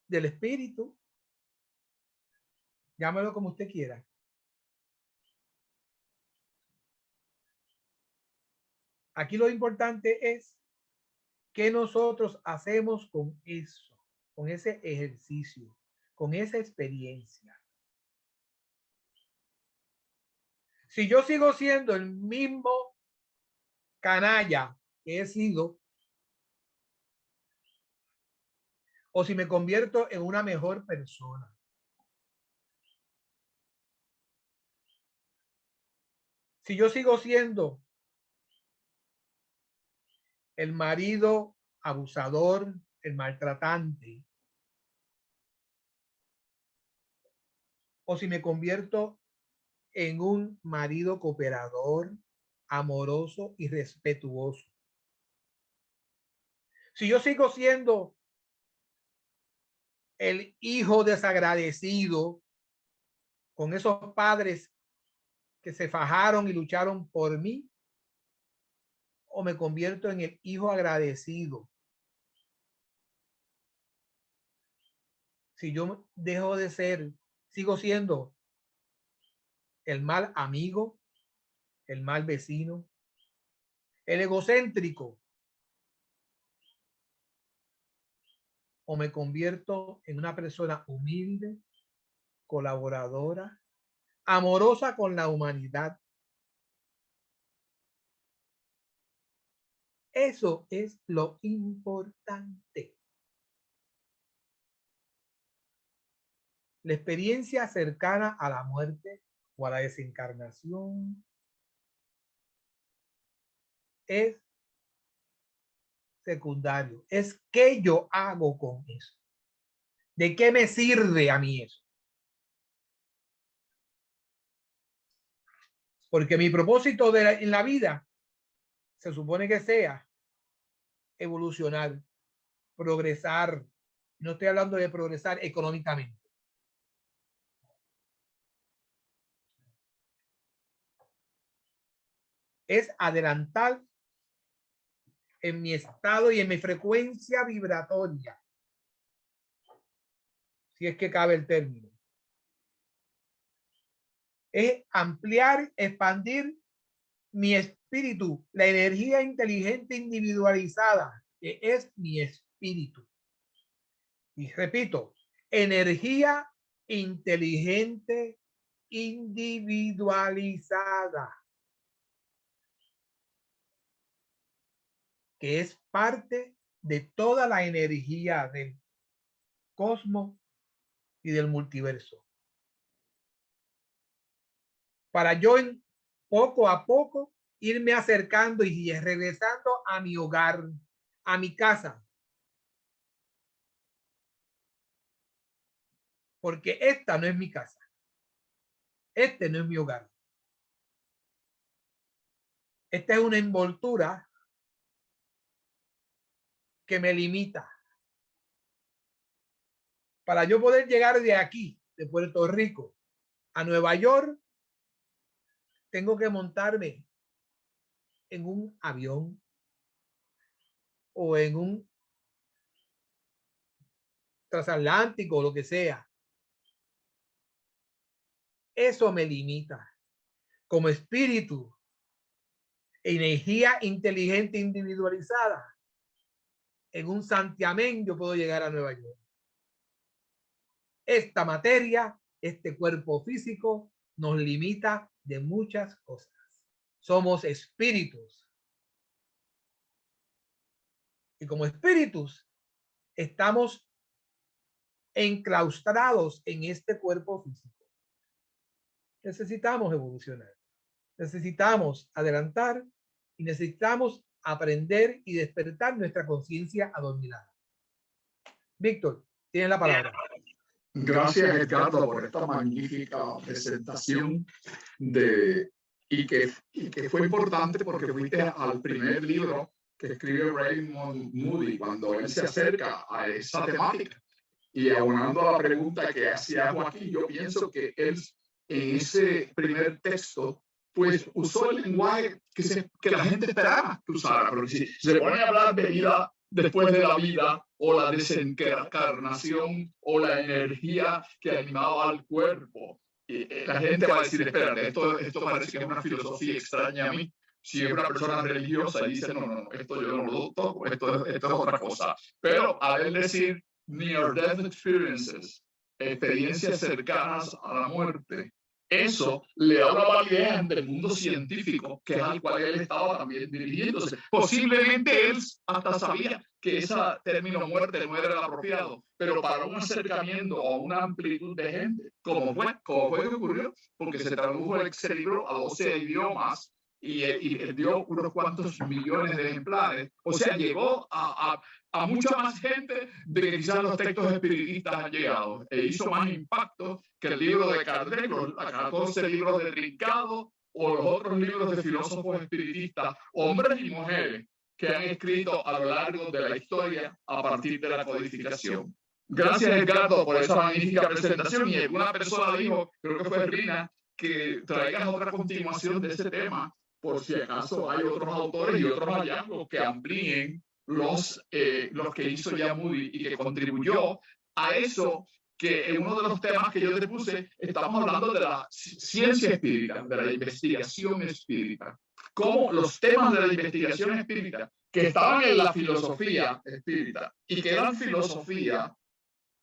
del espíritu, llámelo como usted quiera. Aquí lo importante es qué nosotros hacemos con eso, con ese ejercicio, con esa experiencia. Si yo sigo siendo el mismo canalla que he sido, o si me convierto en una mejor persona. Si yo sigo siendo el marido abusador, el maltratante, o si me convierto en un marido cooperador, amoroso y respetuoso. Si yo sigo siendo el hijo desagradecido con esos padres que se fajaron y lucharon por mí, o me convierto en el hijo agradecido. Si yo dejo de ser, sigo siendo el mal amigo, el mal vecino, el egocéntrico, o me convierto en una persona humilde, colaboradora, amorosa con la humanidad. Eso es lo importante. La experiencia cercana a la muerte o a la desencarnación es secundario. Es qué yo hago con eso. ¿De qué me sirve a mí eso? Porque mi propósito en la vida se supone que sea evolucionar, progresar. No estoy hablando de progresar económicamente. es adelantar en mi estado y en mi frecuencia vibratoria, si es que cabe el término. Es ampliar, expandir mi espíritu, la energía inteligente individualizada, que es mi espíritu. Y repito, energía inteligente individualizada, que es parte de toda la energía del cosmos y del multiverso. Para yo poco a poco irme acercando y regresando a mi hogar, a mi casa. Porque esta no es mi casa. Este no es mi hogar. Esta es una envoltura que me limita. Para yo poder llegar de aquí, de Puerto Rico, a Nueva York, tengo que montarme en un avión o en un transatlántico o lo que sea. Eso me limita. Como espíritu, energía inteligente individualizada, en un santiamén yo puedo llegar a Nueva York. Esta materia, este cuerpo físico, nos limita de muchas cosas. Somos espíritus. Y como espíritus, estamos enclaustrados en este cuerpo físico. Necesitamos evolucionar. Necesitamos adelantar y necesitamos aprender y despertar nuestra conciencia adormilada. Víctor, tienes la palabra. Gracias, Edgardo, por esta magnífica presentación y que fue importante porque fuiste al primer libro que escribe Raymond Moody cuando él se acerca a esa temática. Y abonando a la pregunta que hacía Joaquín, yo pienso que él en ese primer texto pues usó el lenguaje que la gente esperaba que usara. Porque si se pone a hablar de vida después de la vida, o la desencarnación, o la energía que animaba al cuerpo, la gente va a decir, espérate, esto parece que es una filosofía extraña a mí. Si es una persona religiosa y dice, no, esto yo no lo toco, esto es otra cosa. Pero al decir near-death experiences, experiencias cercanas a la muerte, eso le da una validez ante el mundo científico, que es al cual él estaba también dirigiéndose. Posiblemente él hasta sabía que ese término muerte no era el apropiado, pero para un acercamiento a una amplitud de gente, como fue que ocurrió, porque se tradujo el libro a 12 idiomas y dio unos cuantos millones de ejemplares. O sea, llegó a mucha más gente de que quizás los textos espiritistas han llegado. E hizo más impacto que el libro de Kardec, los 14 libros de Trincado o los otros libros de filósofos espiritistas, hombres y mujeres, que han escrito a lo largo de la historia a partir de la codificación. Gracias, Edgardo, por esa magnífica presentación. Y alguna persona dijo, creo que fue Rina, que traigas otra continuación de ese tema, por si acaso hay otros autores y otros hallazgos que amplíen los que hizo ya Moody y que contribuyó a eso, que en uno de los temas que yo te puse, estamos hablando de la ciencia espírita, de la investigación espírita. Cómo los temas de la investigación espírita que estaban en la filosofía espírita y que eran filosofía,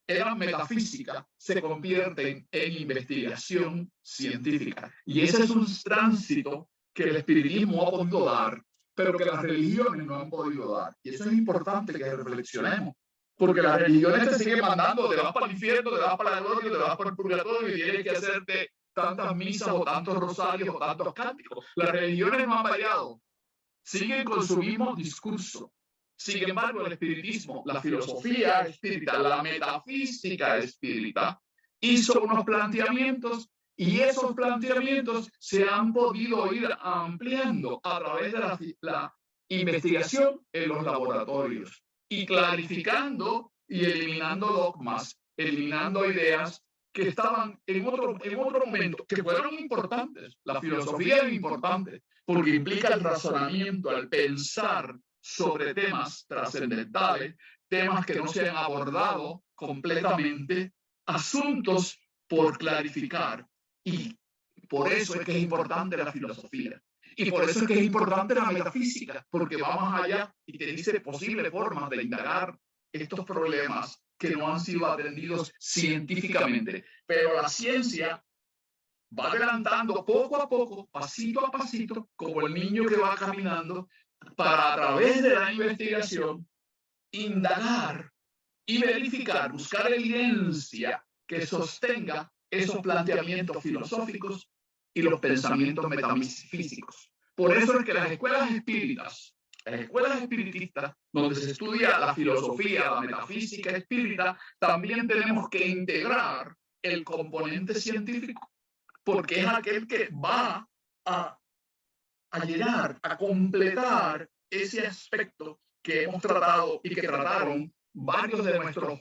eran metafísica, se convierten en investigación científica. Y ese es un tránsito que el espiritismo ha podido dar, pero que las religiones no han podido dar. Y eso es importante que reflexionemos, porque las religiones te siguen mandando, te vas para el infierno, te vas para la gloria, te vas para el purgatorio y tienes que hacerte tantas misas o tantos rosarios o tantos cánticos. Las religiones no han variado, siguen con su mismo discurso. Sin embargo, el espiritismo, la filosofía espírita, la metafísica espírita, hizo unos planteamientos y esos planteamientos se han podido ir ampliando a través de la investigación en los laboratorios y clarificando y eliminando dogmas, eliminando ideas que estaban en otro momento, que fueron importantes. La filosofía es importante, porque implica el razonamiento, el pensar sobre temas trascendentales, temas que no se han abordado completamente, asuntos por clarificar. Y por eso es que es importante la filosofía. Y por eso es que es importante la metafísica, porque va más allá y te dice posibles formas de indagar estos problemas que no han sido atendidos científicamente. Pero la ciencia va adelantando poco a poco, pasito a pasito, como el niño que va caminando, para a través de la investigación indagar y verificar, buscar evidencia que sostenga esos planteamientos filosóficos y los pensamientos metafísicos. Por eso es que las escuelas espíritas, las escuelas espiritistas, donde se estudia la filosofía, la metafísica espírita, también tenemos que integrar el componente científico, porque es aquel que va a llegar, a completar ese aspecto que hemos tratado y que trataron varios de nuestros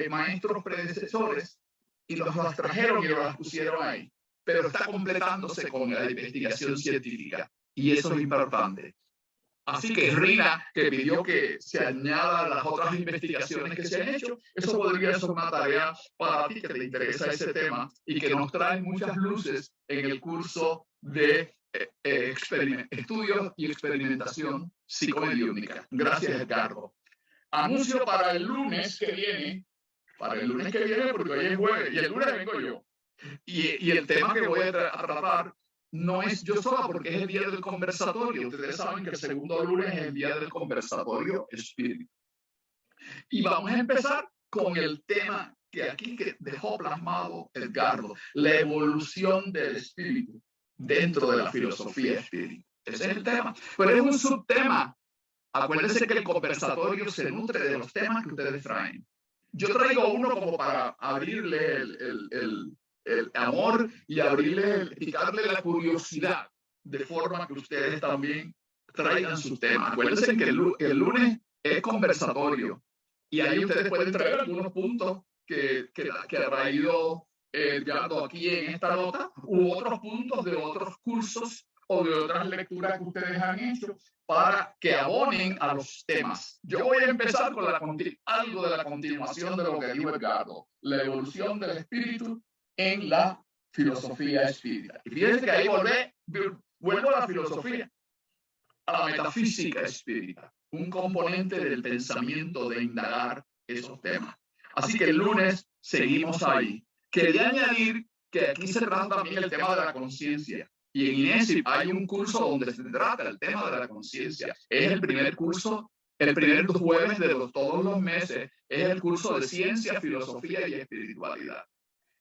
maestros predecesores y los trajeron y los pusieron ahí. Pero está completándose con la investigación científica y eso es importante. Así que Rina, que pidió que se añadan las otras investigaciones que se han hecho, eso podría ser una tarea para ti que te interesa ese tema y que nos trae muchas luces en el curso de estudios y experimentación psicomediúnica. Gracias, Edgardo. Anuncio para el lunes que viene, porque hoy es jueves y el lunes vengo yo. Y el tema que voy a tratar no es yo sola, porque es el día del conversatorio. Ustedes saben que el segundo lunes es el día del conversatorio espíritu. Y vamos a empezar con el tema que aquí dejó plasmado Edgardo, la evolución del espíritu dentro de la filosofía espírita. Ese es el tema. Pero es un subtema. Acuérdense que el conversatorio se nutre de los temas que ustedes traen. Yo traigo uno como para abrirle el amor y picarle la curiosidad, de forma que ustedes también traigan sus temas. Acuérdense que el lunes es conversatorio y ahí ustedes pueden traer algunos puntos que ha traído Edgardo aquí en esta nota u otros puntos de otros cursos o de otras lecturas que ustedes han hecho para que abonen a los temas. Yo voy a empezar con algo de la continuación de lo que dijo Edgardo, la evolución del espíritu en la filosofía espírita. Y fíjense que ahí vuelvo a la filosofía, a la metafísica espírita, un componente del pensamiento de indagar esos temas. Así que el lunes seguimos ahí. Quería añadir que aquí se trata también el tema de la conciencia. Y en INESIP hay un curso donde se trata el tema de la conciencia. Es el primer curso, el primer jueves de todos los meses, es el curso de ciencia, filosofía y espiritualidad.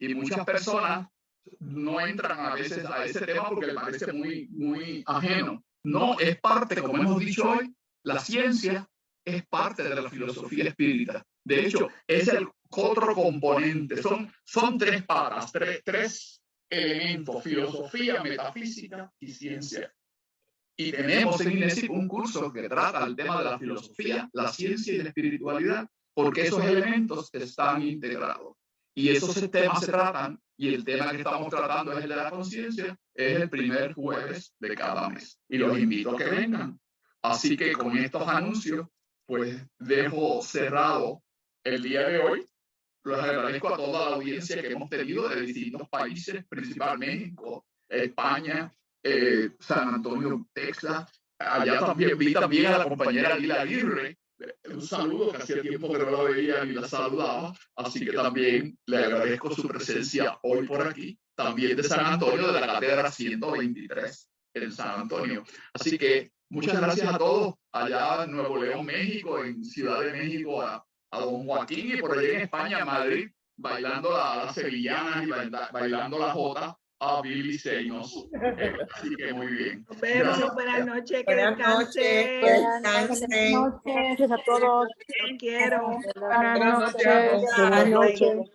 Y muchas personas no entran a veces a ese tema porque les parece muy ajeno. No, es parte, como hemos dicho hoy, la ciencia es parte de la filosofía espírita. De hecho, es el otro componente. Son tres patas, tres elementos: filosofía, metafísica y ciencia. Y tenemos en INESIP un curso que trata el tema de la filosofía, la ciencia y la espiritualidad, porque esos elementos están integrados. Y esos temas se tratan, y el tema que estamos tratando es el de la conciencia, es el primer jueves de cada mes. Y los invito a que vengan. Así que con estos anuncios, pues dejo cerrado el día de hoy. Les agradezco a toda la audiencia que hemos tenido de distintos países, principalmente México, España, San Antonio, Texas. Allá también vi a la compañera Lila Aguirre. Un saludo, que hacía tiempo que no la veía ni la saludaba, así que también le agradezco su presencia hoy por aquí, también de San Antonio, de la cátedra 123 en San Antonio. Así que muchas gracias a todos allá en Nuevo León, México, en Ciudad de México, a don Joaquín, y por allí en España, Madrid, bailando las sevillanas y bailando la jota a Billy Seynos. Así que muy bien. Nos vemos, buenas noches, que descansen. Buenas noches. Gracias a todos. Los quiero. Buenas noches.